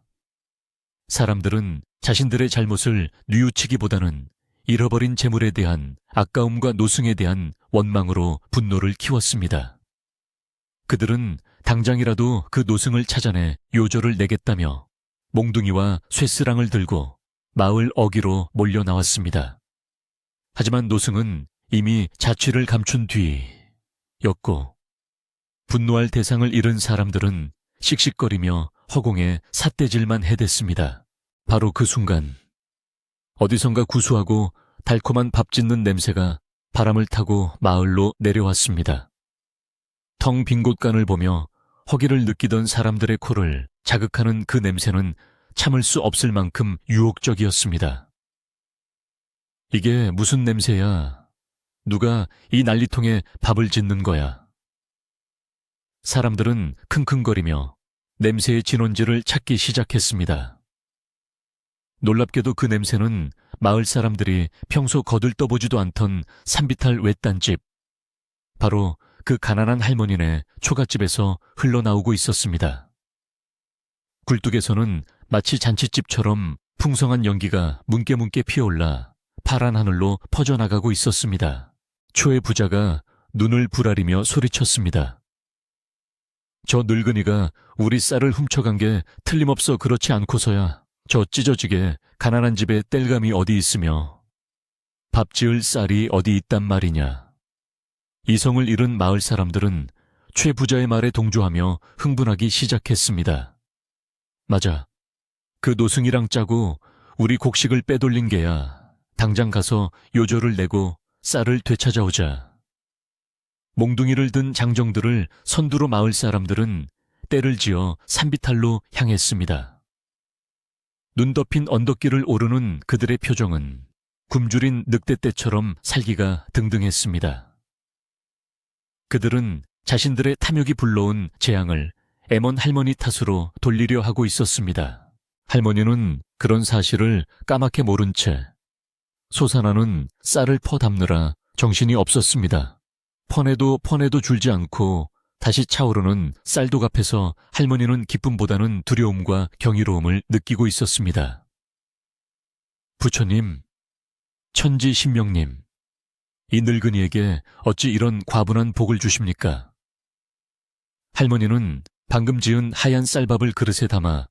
[SPEAKER 1] 사람들은 자신들의 잘못을 뉘우치기보다는 잃어버린 재물에 대한 아까움과 노승에 대한 원망으로 분노를 키웠습니다. 그들은 당장이라도 그 노승을 찾아내 요절을 내겠다며 몽둥이와 쇠스랑을 들고 마을 어귀로 몰려 나왔습니다. 하지만 노승은 이미 자취를 감춘 뒤였고 분노할 대상을 잃은 사람들은 씩씩거리며 허공에 삿대질만 해댔습니다. 바로 그 순간 어디선가 구수하고 달콤한 밥 짓는 냄새가 바람을 타고 마을로 내려왔습니다. 텅 빈 곳간을 보며 허기를 느끼던 사람들의 코를 자극하는 그 냄새는 참을 수 없을 만큼 유혹적이었습니다. 이게 무슨 냄새야? 누가 이 난리통에 밥을 짓는 거야? 사람들은 킁킁거리며 냄새의 진원지를 찾기 시작했습니다. 놀랍게도 그 냄새는 마을 사람들이 평소 거들떠보지도 않던 산비탈 외딴집, 바로 그 가난한 할머니네 초가집에서 흘러나오고 있었습니다. 굴뚝에서는 마치 잔칫집처럼 풍성한 연기가 문깨문깨 피어올라 파란 하늘로 퍼져나가고 있었습니다. 초의 부자가 눈을 부라리며 소리쳤습니다. 저 늙은이가 우리 쌀을 훔쳐간 게 틀림없어 그렇지 않고서야 저 찢어지게 가난한 집에 땔감이 어디 있으며 밥 지을 쌀이 어디 있단 말이냐. 이성을 잃은 마을 사람들은 최 부자의 말에 동조하며 흥분하기 시작했습니다. 맞아. 그 노승이랑 짜고 우리 곡식을 빼돌린 게야. 당장 가서 요절을 내고 쌀을 되찾아오자. 몽둥이를 든 장정들을 선두로 마을 사람들은 때를 지어 산비탈로 향했습니다. 눈 덮인 언덕길을 오르는 그들의 표정은 굶주린 늑대떼처럼 살기가 등등했습니다. 그들은 자신들의 탐욕이 불러온 재앙을 애먼 할머니 탓으로 돌리려 하고 있었습니다. 할머니는 그런 사실을 까맣게 모른 채 솟아나는 쌀을 퍼담느라 정신이 없었습니다. 퍼내도 줄지 않고 다시 차오르는 쌀독 앞에서 할머니는 기쁨보다는 두려움과 경이로움을 느끼고 있었습니다. 부처님, 천지신명님, 이 늙은이에게 어찌 이런 과분한 복을 주십니까? 할머니는 방금 지은 하얀 쌀밥을 그릇에 담아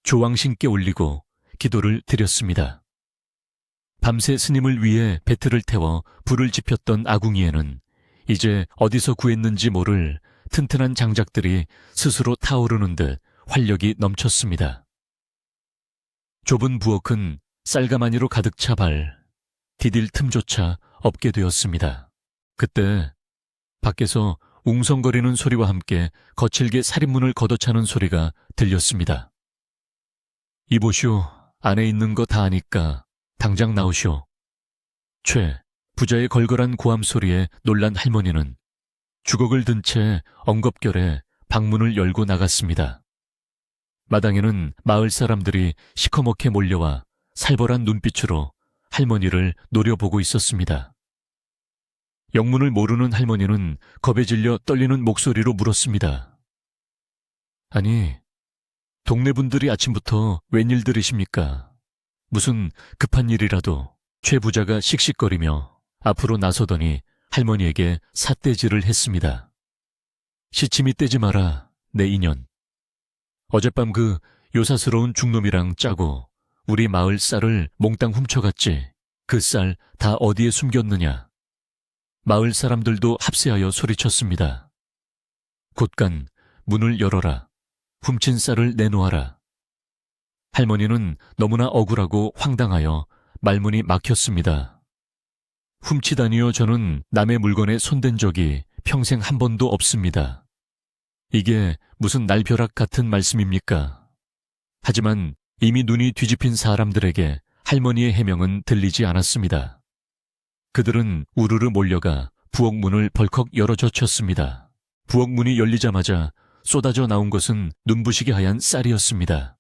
[SPEAKER 1] 조왕신께 올리고 기도를 드렸습니다. 밤새 스님을 위해 배틀을 태워 불을 지폈던 아궁이에는 이제 어디서 구했는지 모를 튼튼한 장작들이 스스로 타오르는 듯 활력이 넘쳤습니다. 좁은 부엌은 쌀가마니로 가득 차 발 디딜 틈조차 없게 되었습니다. 그때 밖에서 웅성거리는 소리와 함께 거칠게 살인문을 걷어차는 소리가 들렸습니다. 이보시오, 안에 있는 거 다 아니까 당장 나오시오. 최 부자의 걸걸한 고함 소리에 놀란 할머니는 주걱을 든 채 엉겁결에 방문을 열고 나갔습니다. 마당에는 마을 사람들이 시커멓게 몰려와 살벌한 눈빛으로 할머니를 노려보고 있었습니다. 영문을 모르는 할머니는 겁에 질려 떨리는 목소리로 물었습니다. 아니, 동네 분들이 아침부터 웬일들이십니까? 무슨 급한 일이라도. 최 부자가 씩씩거리며 앞으로 나서더니 할머니에게 삿대질을 했습니다. 시치미 떼지 마라, 내 인연. 어젯밤 그 요사스러운 중놈이랑 짜고 우리 마을 쌀을 몽땅 훔쳐갔지. 그 쌀 다 어디에 숨겼느냐. 마을 사람들도 합세하여 소리쳤습니다. 곧간 문을 열어라. 훔친 쌀을 내놓아라. 할머니는 너무나 억울하고 황당하여 말문이 막혔습니다. 훔치다니요, 저는 남의 물건에 손댄 적이 평생 한 번도 없습니다. 이게 무슨 날벼락 같은 말씀입니까? 하지만 이미 눈이 뒤집힌 사람들에게 할머니의 해명은 들리지 않았습니다. 그들은 우르르 몰려가 부엌문을 벌컥 열어젖혔습니다. 부엌문이 열리자마자 쏟아져 나온 것은 눈부시게 하얀 쌀이었습니다.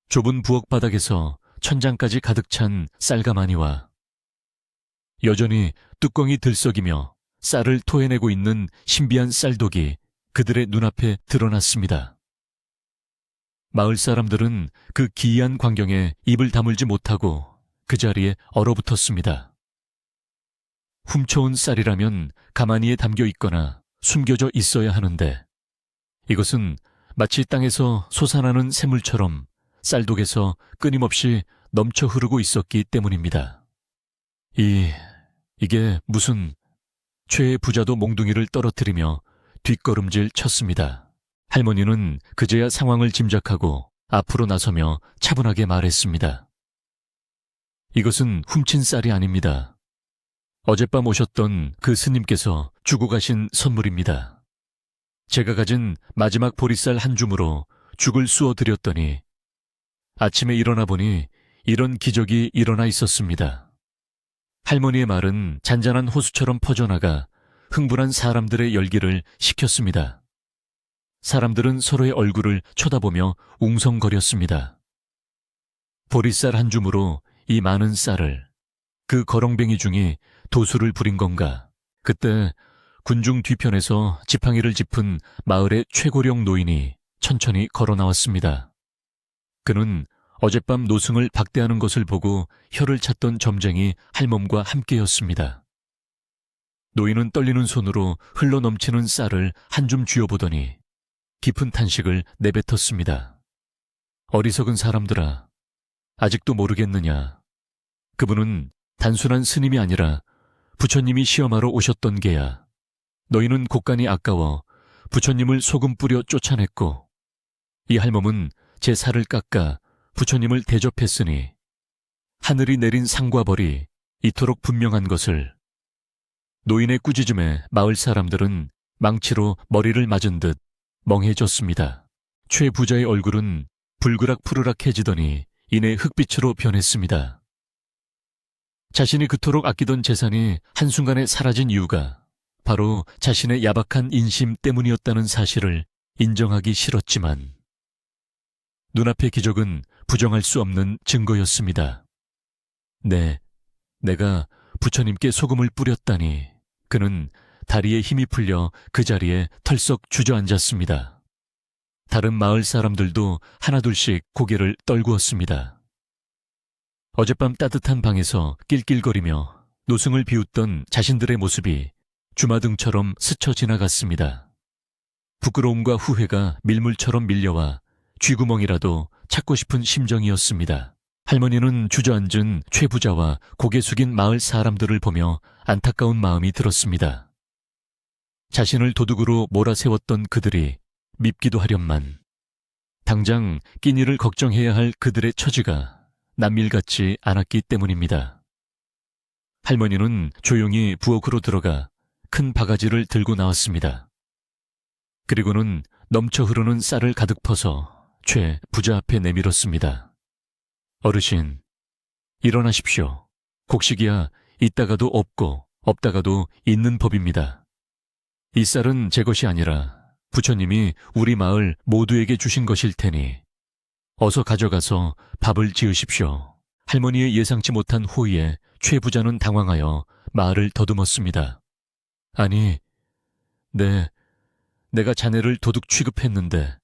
[SPEAKER 1] 좁은 부엌 바닥에서 천장까지 가득 찬 쌀가마니와 여전히 뚜껑이 들썩이며 쌀을 토해내고 있는 신비한 쌀독이 그들의 눈앞에 드러났습니다. 마을 사람들은 그 기이한 광경에 입을 다물지 못하고 그 자리에 얼어붙었습니다. 훔쳐온 쌀이라면 가마니에 담겨 있거나 숨겨져 있어야 하는데 이것은 마치 땅에서 솟아나는 샘물처럼 쌀독에서 끊임없이 넘쳐 흐르고 있었기 때문입니다. 이게 무슨... 최의 부자도 몽둥이를 떨어뜨리며 뒷걸음질 쳤습니다. 할머니는 그제야 상황을 짐작하고 앞으로 나서며 차분하게 말했습니다. 이것은 훔친 쌀이 아닙니다. 어젯밤 오셨던 그 스님께서 주고 가신 선물입니다. 제가 가진 마지막 보리쌀 한 줌으로 죽을 쑤어 드렸더니 아침에 일어나 보니 이런 기적이 일어나 있었습니다. 할머니의 말은 잔잔한 호수처럼 퍼져나가 흥분한 사람들의 열기를 식혔습니다. 사람들은 서로의 얼굴을 쳐다보며 웅성거렸습니다. 보리쌀 한 줌으로 이 많은 쌀을, 그 거렁뱅이 중이 도수를 부린 건가? 그때 군중 뒤편에서 지팡이를 짚은 마을의 최고령 노인이 천천히 걸어 나왔습니다. 그는 어젯밤 노승을 박대하는 것을 보고 혀를 찼던 점쟁이 할멈과 함께였습니다. 노인은 떨리는 손으로 흘러넘치는 쌀을 한 줌 쥐어보더니 깊은 탄식을 내뱉었습니다. 어리석은 사람들아, 아직도 모르겠느냐. 그분은 단순한 스님이 아니라 부처님이 시험하러 오셨던 게야. 너희는 곡간이 아까워 부처님을 소금 뿌려 쫓아냈고 이 할멈은 제 살을 깎아 부처님을 대접했으니 하늘이 내린 상과 벌이 이토록 분명한 것을. 노인의 꾸짖음에 마을 사람들은 망치로 머리를 맞은 듯 멍해졌습니다. 최 부자의 얼굴은 불그락푸르락해지더니 이내 흙빛으로 변했습니다. 자신이 그토록 아끼던 재산이 한순간에 사라진 이유가 바로 자신의 야박한 인심 때문이었다는 사실을 인정하기 싫었지만 눈앞의 기적은 부정할 수 없는 증거였습니다. 네, 내가 부처님께 소금을 뿌렸다니. 그는 다리에 힘이 풀려 그 자리에 털썩 주저앉았습니다. 다른 마을 사람들도 하나둘씩 고개를 떨구었습니다. 어젯밤 따뜻한 방에서 낄낄거리며 노승을 비웃던 자신들의 모습이 주마등처럼 스쳐 지나갔습니다. 부끄러움과 후회가 밀물처럼 밀려와 쥐구멍이라도 찾고 싶은 심정이었습니다. 할머니는 주저앉은 최 부자와 고개 숙인 마을 사람들을 보며 안타까운 마음이 들었습니다. 자신을 도둑으로 몰아세웠던 그들이 밉기도 하련만 당장 끼니를 걱정해야 할 그들의 처지가 남일 같지 않았기 때문입니다. 할머니는 조용히 부엌으로 들어가 큰 바가지를 들고 나왔습니다. 그리고는 넘쳐 흐르는 쌀을 가득 퍼서 최 부자 앞에 내밀었습니다. 어르신, 일어나십시오. 곡식이야 있다가도 없고 없다가도 있는 법입니다. 이 쌀은 제 것이 아니라 부처님이 우리 마을 모두에게 주신 것일 테니 어서 가져가서 밥을 지으십시오. 할머니의 예상치 못한 호의에 최 부자는 당황하여 말을 더듬었습니다. 아니, 내가 자네를 도둑 취급했는데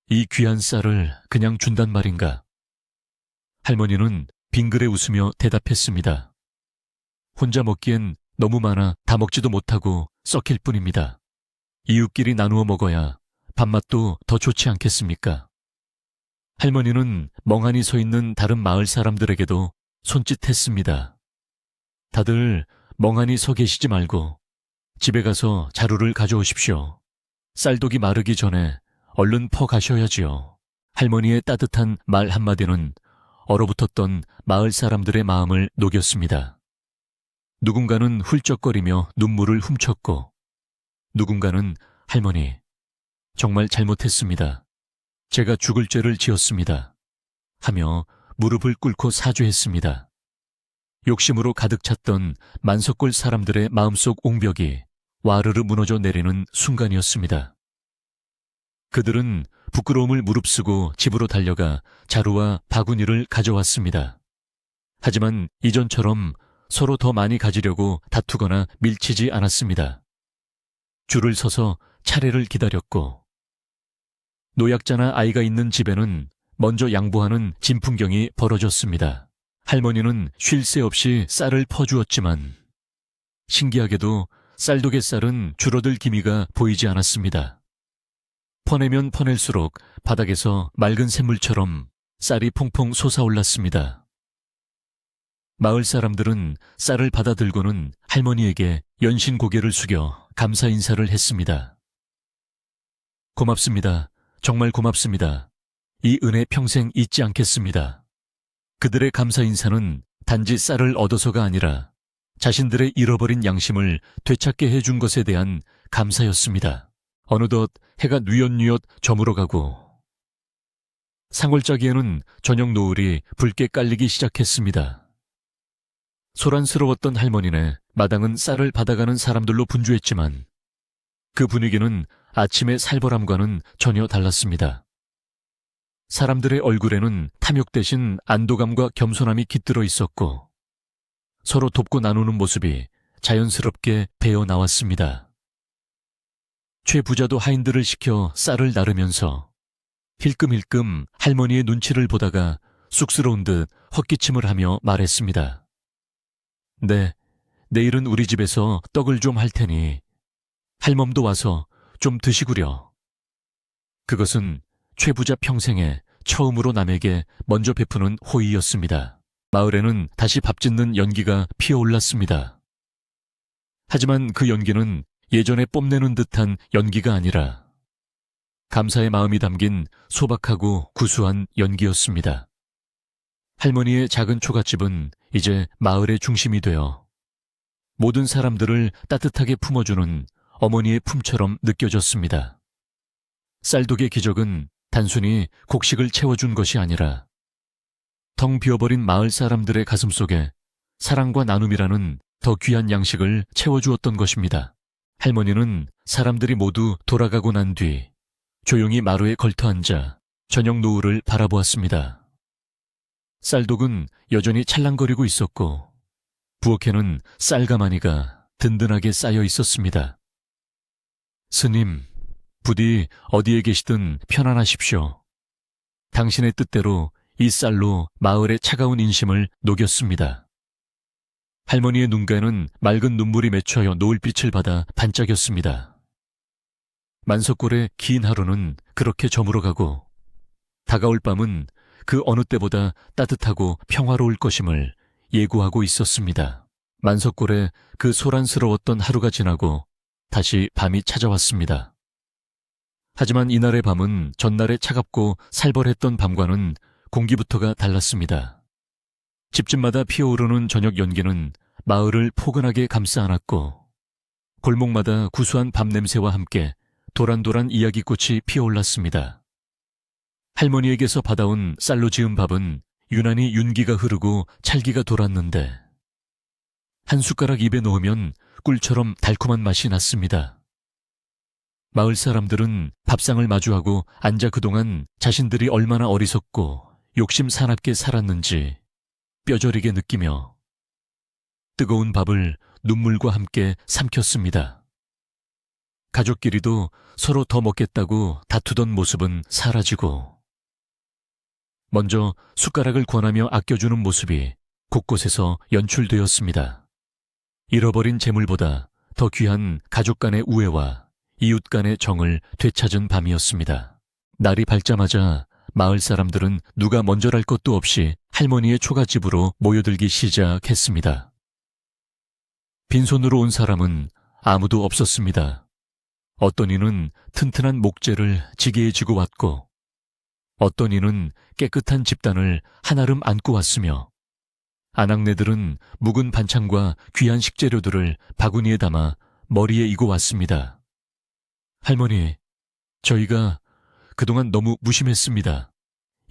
[SPEAKER 1] 이 귀한 쌀을 그냥 준단 말인가? 할머니는 빙그레 웃으며 대답했습니다. 혼자 먹기엔 너무 많아 다 먹지도 못하고 썩힐 뿐입니다. 이웃끼리 나누어 먹어야 밥맛도 더 좋지 않겠습니까? 할머니는 멍하니 서 있는 다른 마을 사람들에게도 손짓했습니다. 다들 멍하니 서 계시지 말고 집에 가서 자루를 가져오십시오. 쌀독이 마르기 전에 얼른 퍼 가셔야지요. 할머니의 따뜻한 말 한마디는 얼어붙었던 마을 사람들의 마음을 녹였습니다. 누군가는 훌쩍거리며 눈물을 훔쳤고 누군가는 할머니, 정말 잘못했습니다. 제가 죽을 죄를 지었습니다. 하며 무릎을 꿇고 사죄했습니다. 욕심으로 가득 찼던 만석골 사람들의 마음속 옹벽이 와르르 무너져 내리는 순간이었습니다. 그들은 부끄러움을 무릅쓰고 집으로 달려가 자루와 바구니를 가져왔습니다. 하지만 이전처럼 서로 더 많이 가지려고 다투거나 밀치지 않았습니다. 줄을 서서 차례를 기다렸고 노약자나 아이가 있는 집에는 먼저 양보하는 진풍경이 벌어졌습니다. 할머니는 쉴 새 없이 쌀을 퍼주었지만 신기하게도 쌀독의 쌀은 줄어들 기미가 보이지 않았습니다. 퍼내면 퍼낼수록 바닥에서 맑은 샘물처럼 쌀이 퐁퐁 솟아올랐습니다. 마을 사람들은 쌀을 받아들고는 할머니에게 연신 고개를 숙여 감사 인사를 했습니다. 고맙습니다. 정말 고맙습니다. 이 은혜 평생 잊지 않겠습니다. 그들의 감사 인사는 단지 쌀을 얻어서가 아니라 자신들의 잃어버린 양심을 되찾게 해준 것에 대한 감사였습니다. 어느덧 해가 뉘엿뉘엿 저물어가고 상월짜기에는 저녁 노을이 붉게 깔리기 시작했습니다. 소란스러웠던 할머니네 마당은 쌀을 받아가는 사람들로 분주했지만 그 분위기는 아침의 살벌함과는 전혀 달랐습니다. 사람들의 얼굴에는 탐욕 대신 안도감과 겸손함이 깃들어 있었고 서로 돕고 나누는 모습이 자연스럽게 배어 나왔습니다. 최 부자도 하인들을 시켜 쌀을 나르면서 힐끔힐끔 할머니의 눈치를 보다가 쑥스러운 듯 헛기침을 하며 말했습니다. 네, 내일은 우리 집에서 떡을 좀 할 테니 할멈도 와서 좀 드시구려. 그것은 최 부자 평생에 처음으로 남에게 먼저 베푸는 호의였습니다. 마을에는 다시 밥 짓는 연기가 피어올랐습니다. 하지만 그 연기는 예전에 뽐내는 듯한 연기가 아니라 감사의 마음이 담긴 소박하고 구수한 연기였습니다. 할머니의 작은 초가집은 이제 마을의 중심이 되어 모든 사람들을 따뜻하게 품어주는 어머니의 품처럼 느껴졌습니다. 쌀독의 기적은 단순히 곡식을 채워준 것이 아니라 텅 비어버린 마을 사람들의 가슴 속에 사랑과 나눔이라는 더 귀한 양식을 채워주었던 것입니다. 할머니는 사람들이 모두 돌아가고 난 뒤 조용히 마루에 걸터앉아 저녁 노을을 바라보았습니다. 쌀독은 여전히 찰랑거리고 있었고 부엌에는 쌀가마니가 든든하게 쌓여 있었습니다. 스님, 부디 어디에 계시든 편안하십시오. 당신의 뜻대로 이 쌀로 마을의 차가운 인심을 녹였습니다. 할머니의 눈가에는 맑은 눈물이 맺혀여 노을빛을 받아 반짝였습니다. 만석골의 긴 하루는 그렇게 저물어가고 다가올 밤은 그 어느 때보다 따뜻하고 평화로울 것임을 예고하고 있었습니다. 만석골에 그 소란스러웠던 하루가 지나고 다시 밤이 찾아왔습니다. 하지만 이날의 밤은 전날의 차갑고 살벌했던 밤과는 공기부터가 달랐습니다. 집집마다 피어오르는 저녁 연기는 마을을 포근하게 감싸 안았고 골목마다 구수한 밤 냄새와 함께 도란도란 이야기꽃이 피어올랐습니다. 할머니에게서 받아온 쌀로 지은 밥은 유난히 윤기가 흐르고 찰기가 돌았는데 한 숟가락 입에 넣으면 꿀처럼 달콤한 맛이 났습니다. 마을 사람들은 밥상을 마주하고 앉아 그동안 자신들이 얼마나 어리석고 욕심 사납게 살았는지 뼈저리게 느끼며 뜨거운 밥을 눈물과 함께 삼켰습니다. 가족끼리도 서로 더 먹겠다고 다투던 모습은 사라지고 먼저 숟가락을 권하며 아껴주는 모습이 곳곳에서 연출되었습니다. 잃어버린 재물보다 더 귀한 가족 간의 우애와 이웃 간의 정을 되찾은 밤이었습니다. 날이 밝자마자 마을 사람들은 누가 먼저랄 것도 없이 할머니의 초가집으로 모여들기 시작했습니다. 빈손으로 온 사람은 아무도 없었습니다. 어떤 이는 튼튼한 목재를 지게에 지고 왔고 어떤 이는 깨끗한 집단을 한아름 안고 왔으며 아낙네들은 묵은 반찬과 귀한 식재료들을 바구니에 담아 머리에 이고 왔습니다. 할머니, 저희가 그동안 너무 무심했습니다.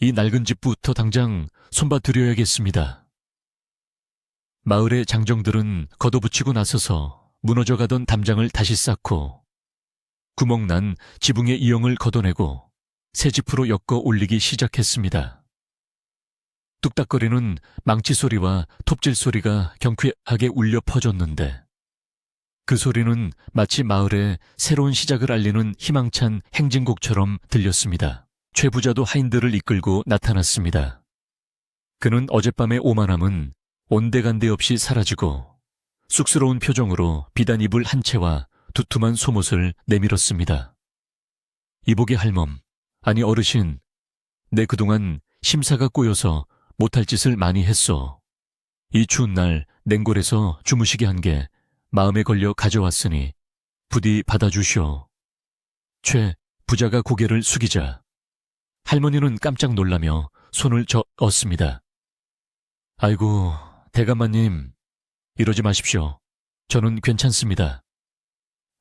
[SPEAKER 1] 이 낡은 집부터 당장 손봐드려야겠습니다. 마을의 장정들은 걷어붙이고 나서서 무너져가던 담장을 다시 쌓고 구멍난 지붕의 이형을 걷어내고 새 집으로 엮어 올리기 시작했습니다. 뚝딱거리는 망치 소리와 톱질 소리가 경쾌하게 울려 퍼졌는데 그 소리는 마치 마을의 새로운 시작을 알리는 희망찬 행진곡처럼 들렸습니다. 최 부자도 하인들을 이끌고 나타났습니다. 그는 어젯밤의 오만함은 온데간데 없이 사라지고 쑥스러운 표정으로 비단 이불 한 채와 두툼한 속옷을 내밀었습니다. 이복의 할멈, 아니 어르신, 내 그동안 심사가 꼬여서 못할 짓을 많이 했소. 이 추운 날 냉골에서 주무시게 한 게 마음에 걸려 가져왔으니 부디 받아주시오. 최 부자가 고개를 숙이자 할머니는 깜짝 놀라며 손을 저었습니다. 아이고, 대감마님, 이러지 마십시오. 저는 괜찮습니다.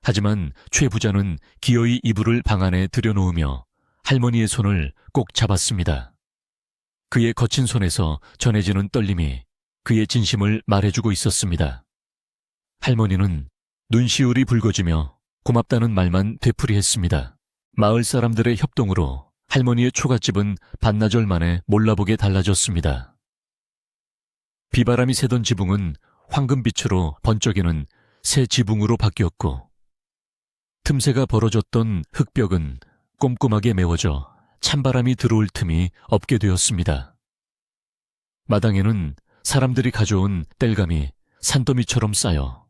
[SPEAKER 1] 하지만 최 부자는 기어이 이불을 방 안에 들여놓으며 할머니의 손을 꼭 잡았습니다. 그의 거친 손에서 전해지는 떨림이 그의 진심을 말해주고 있었습니다. 할머니는 눈시울이 붉어지며 고맙다는 말만 되풀이했습니다. 마을 사람들의 협동으로 할머니의 초가집은 반나절 만에 몰라보게 달라졌습니다. 비바람이 새던 지붕은 황금빛으로 번쩍이는 새 지붕으로 바뀌었고 틈새가 벌어졌던 흙벽은 꼼꼼하게 메워져 찬바람이 들어올 틈이 없게 되었습니다. 마당에는 사람들이 가져온 땔감이 산더미처럼 쌓여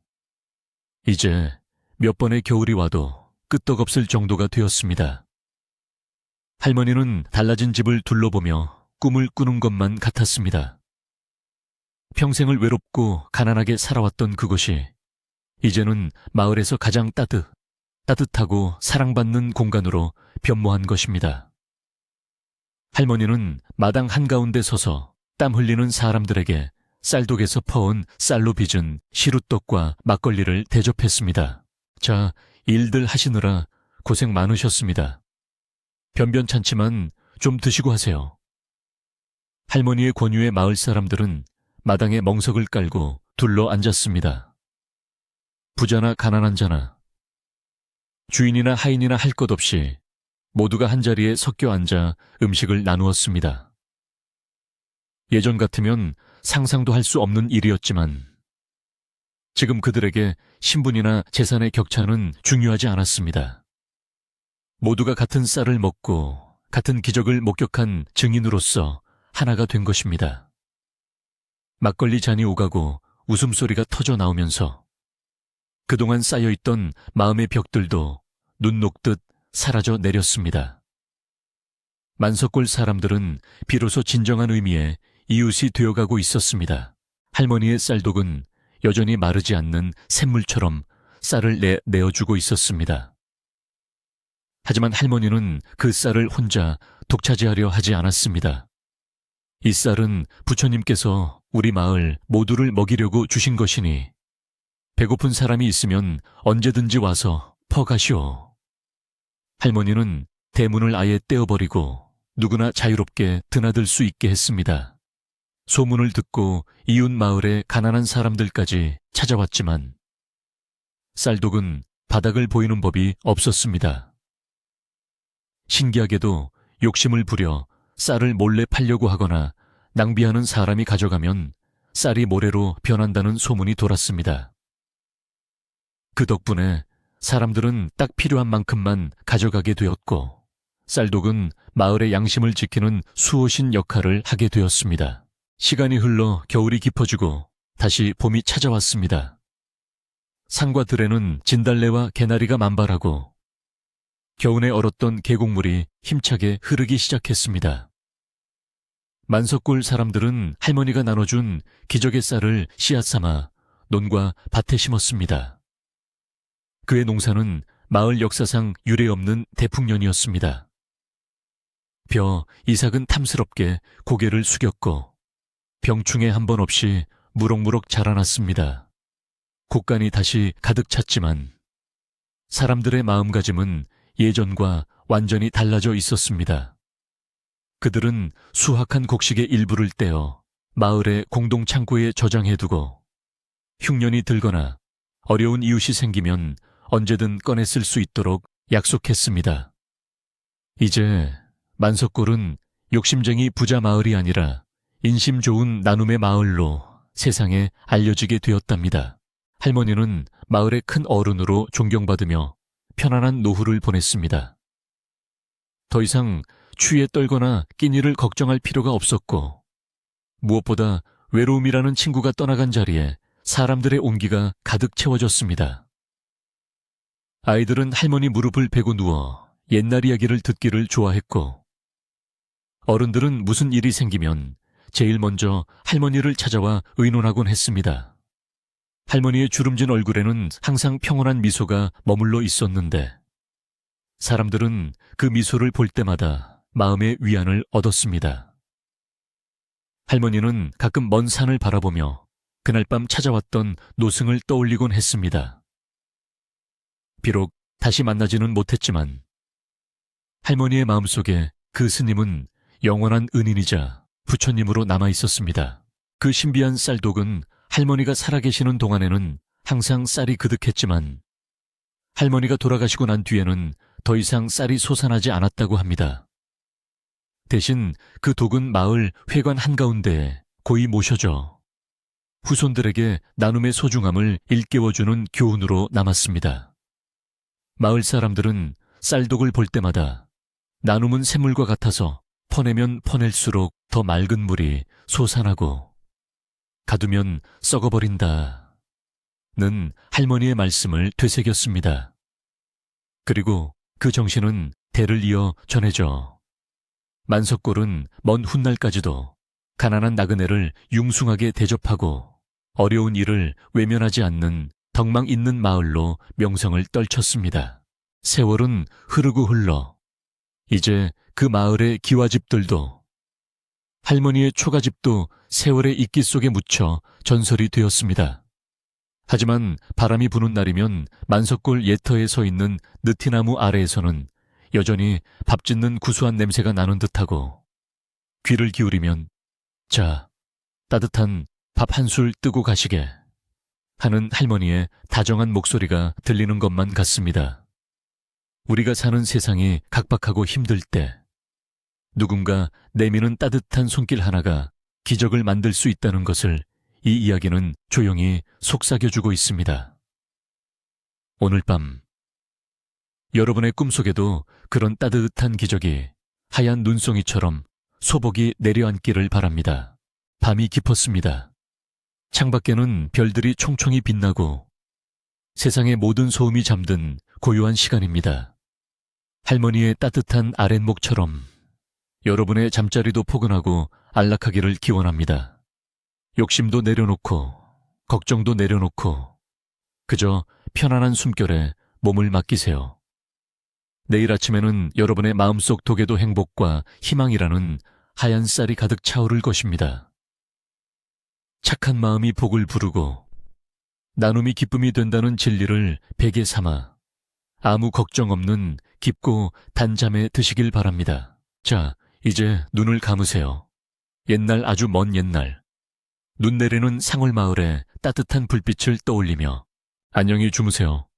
[SPEAKER 1] 이제 몇 번의 겨울이 와도 끄떡없을 정도가 되었습니다. 할머니는 달라진 집을 둘러보며 꿈을 꾸는 것만 같았습니다. 평생을 외롭고 가난하게 살아왔던 그곳이 이제는 마을에서 가장 따뜻하고 사랑받는 공간으로 변모한 것입니다. 할머니는 마당 한가운데 서서 땀 흘리는 사람들에게 쌀독에서 퍼온 쌀로 빚은 시루떡과 막걸리를 대접했습니다. 자, 일들 하시느라 고생 많으셨습니다. 변변찮지만 좀 드시고 하세요. 할머니의 권유에 마을 사람들은 마당에 멍석을 깔고 둘러 앉았습니다. 부자나 가난한 자나 주인이나 하인이나 할 것 없이 모두가 한자리에 섞여 앉아 음식을 나누었습니다. 예전 같으면 상상도 할 수 없는 일이었지만 지금 그들에게 신분이나 재산의 격차는 중요하지 않았습니다. 모두가 같은 쌀을 먹고 같은 기적을 목격한 증인으로서 하나가 된 것입니다. 막걸리 잔이 오가고 웃음소리가 터져 나오면서 그동안 쌓여있던 마음의 벽들도 눈 녹듯 사라져 내렸습니다. 만석골 사람들은 비로소 진정한 의미의 이웃이 되어가고 있었습니다. 할머니의 쌀독은 여전히 마르지 않는 샘물처럼 쌀을 내어주고 있었습니다. 하지만 할머니는 그 쌀을 혼자 독차지하려 하지 않았습니다. 이 쌀은 부처님께서 우리 마을 모두를 먹이려고 주신 것이니 배고픈 사람이 있으면 언제든지 와서 퍼가시오. 할머니는 대문을 아예 떼어버리고 누구나 자유롭게 드나들 수 있게 했습니다. 소문을 듣고 이웃 마을의 가난한 사람들까지 찾아왔지만 쌀독은 바닥을 보이는 법이 없었습니다. 신기하게도 욕심을 부려 쌀을 몰래 팔려고 하거나 낭비하는 사람이 가져가면 쌀이 모래로 변한다는 소문이 돌았습니다. 그 덕분에 사람들은 딱 필요한 만큼만 가져가게 되었고 쌀독은 마을의 양심을 지키는 수호신 역할을 하게 되었습니다. 시간이 흘러 겨울이 깊어지고 다시 봄이 찾아왔습니다. 산과 들에는 진달래와 개나리가 만발하고 겨우내 얼었던 계곡물이 힘차게 흐르기 시작했습니다. 만석골 사람들은 할머니가 나눠준 기적의 쌀을 씨앗 삼아 논과 밭에 심었습니다. 그의 농사는 마을 역사상 유례없는 대풍년이었습니다. 이삭은 탐스럽게 고개를 숙였고 병충해 한 번 없이 무럭무럭 자라났습니다. 곡간이 다시 가득 찼지만 사람들의 마음가짐은 예전과 완전히 달라져 있었습니다. 그들은 수확한 곡식의 일부를 떼어 마을의 공동 창고에 저장해두고 흉년이 들거나 어려운 이웃이 생기면 언제든 꺼내 쓸 수 있도록 약속했습니다. 이제 만석골은 욕심쟁이 부자 마을이 아니라 인심 좋은 나눔의 마을로 세상에 알려지게 되었답니다. 할머니는 마을의 큰 어른으로 존경받으며 편안한 노후를 보냈습니다. 더 이상 추위에 떨거나 끼니를 걱정할 필요가 없었고 무엇보다 외로움이라는 친구가 떠나간 자리에 사람들의 온기가 가득 채워졌습니다. 아이들은 할머니 무릎을 베고 누워 옛날 이야기를 듣기를 좋아했고 어른들은 무슨 일이 생기면 제일 먼저 할머니를 찾아와 의논하곤 했습니다. 할머니의 주름진 얼굴에는 항상 평온한 미소가 머물러 있었는데 사람들은 그 미소를 볼 때마다 마음의 위안을 얻었습니다. 할머니는 가끔 먼 산을 바라보며 그날 밤 찾아왔던 노승을 떠올리곤 했습니다. 비록 다시 만나지는 못했지만 할머니의 마음속에 그 스님은 영원한 은인이자 부처님으로 남아 있었습니다. 그 신비한 쌀독은 할머니가 살아계시는 동안에는 항상 쌀이 그득했지만 할머니가 돌아가시고 난 뒤에는 더 이상 쌀이 솟아나지 않았다고 합니다. 대신 그 독은 마을 회관 한가운데에 고이 모셔져 후손들에게 나눔의 소중함을 일깨워주는 교훈으로 남았습니다. 마을 사람들은 쌀독을 볼 때마다 나눔은 샘물과 같아서 퍼내면 퍼낼수록 더 맑은 물이 솟아나고 가두면 썩어버린다는 할머니의 말씀을 되새겼습니다. 그리고 그 정신은 대를 이어 전해져 만석골은 먼 훗날까지도 가난한 나그네를 융숭하게 대접하고 어려운 일을 외면하지 않는 덕망 있는 마을로 명성을 떨쳤습니다. 세월은 흐르고 흘러 이제 그 마을의 기와집들도 할머니의 초가집도 세월의 이끼 속에 묻혀 전설이 되었습니다. 하지만 바람이 부는 날이면 만석골 예터에 서 있는 느티나무 아래에서는 여전히 밥 짓는 구수한 냄새가 나는 듯하고 귀를 기울이면 자, 따뜻한 밥 한 술 뜨고 가시게 하는 할머니의 다정한 목소리가 들리는 것만 같습니다. 우리가 사는 세상이 각박하고 힘들 때 누군가 내미는 따뜻한 손길 하나가 기적을 만들 수 있다는 것을 이 이야기는 조용히 속삭여주고 있습니다. 오늘 밤 여러분의 꿈속에도 그런 따뜻한 기적이 하얀 눈송이처럼 소복이 내려앉기를 바랍니다. 밤이 깊었습니다. 창밖에는 별들이 총총히 빛나고 세상의 모든 소음이 잠든 고요한 시간입니다. 할머니의 따뜻한 아랫목처럼 여러분의 잠자리도 포근하고 안락하기를 기원합니다. 욕심도 내려놓고 걱정도 내려놓고 그저 편안한 숨결에 몸을 맡기세요. 내일 아침에는 여러분의 마음속 독에도 행복과 희망이라는 하얀 쌀이 가득 차오를 것입니다. 착한 마음이 복을 부르고 나눔이 기쁨이 된다는 진리를 베개 삼아 아무 걱정 없는 깊고 단잠에 드시길 바랍니다. 자, 이제 눈을 감으세요. 옛날 아주 먼 옛날, 눈 내리는 상월마을의 따뜻한 불빛을 떠올리며 안녕히 주무세요.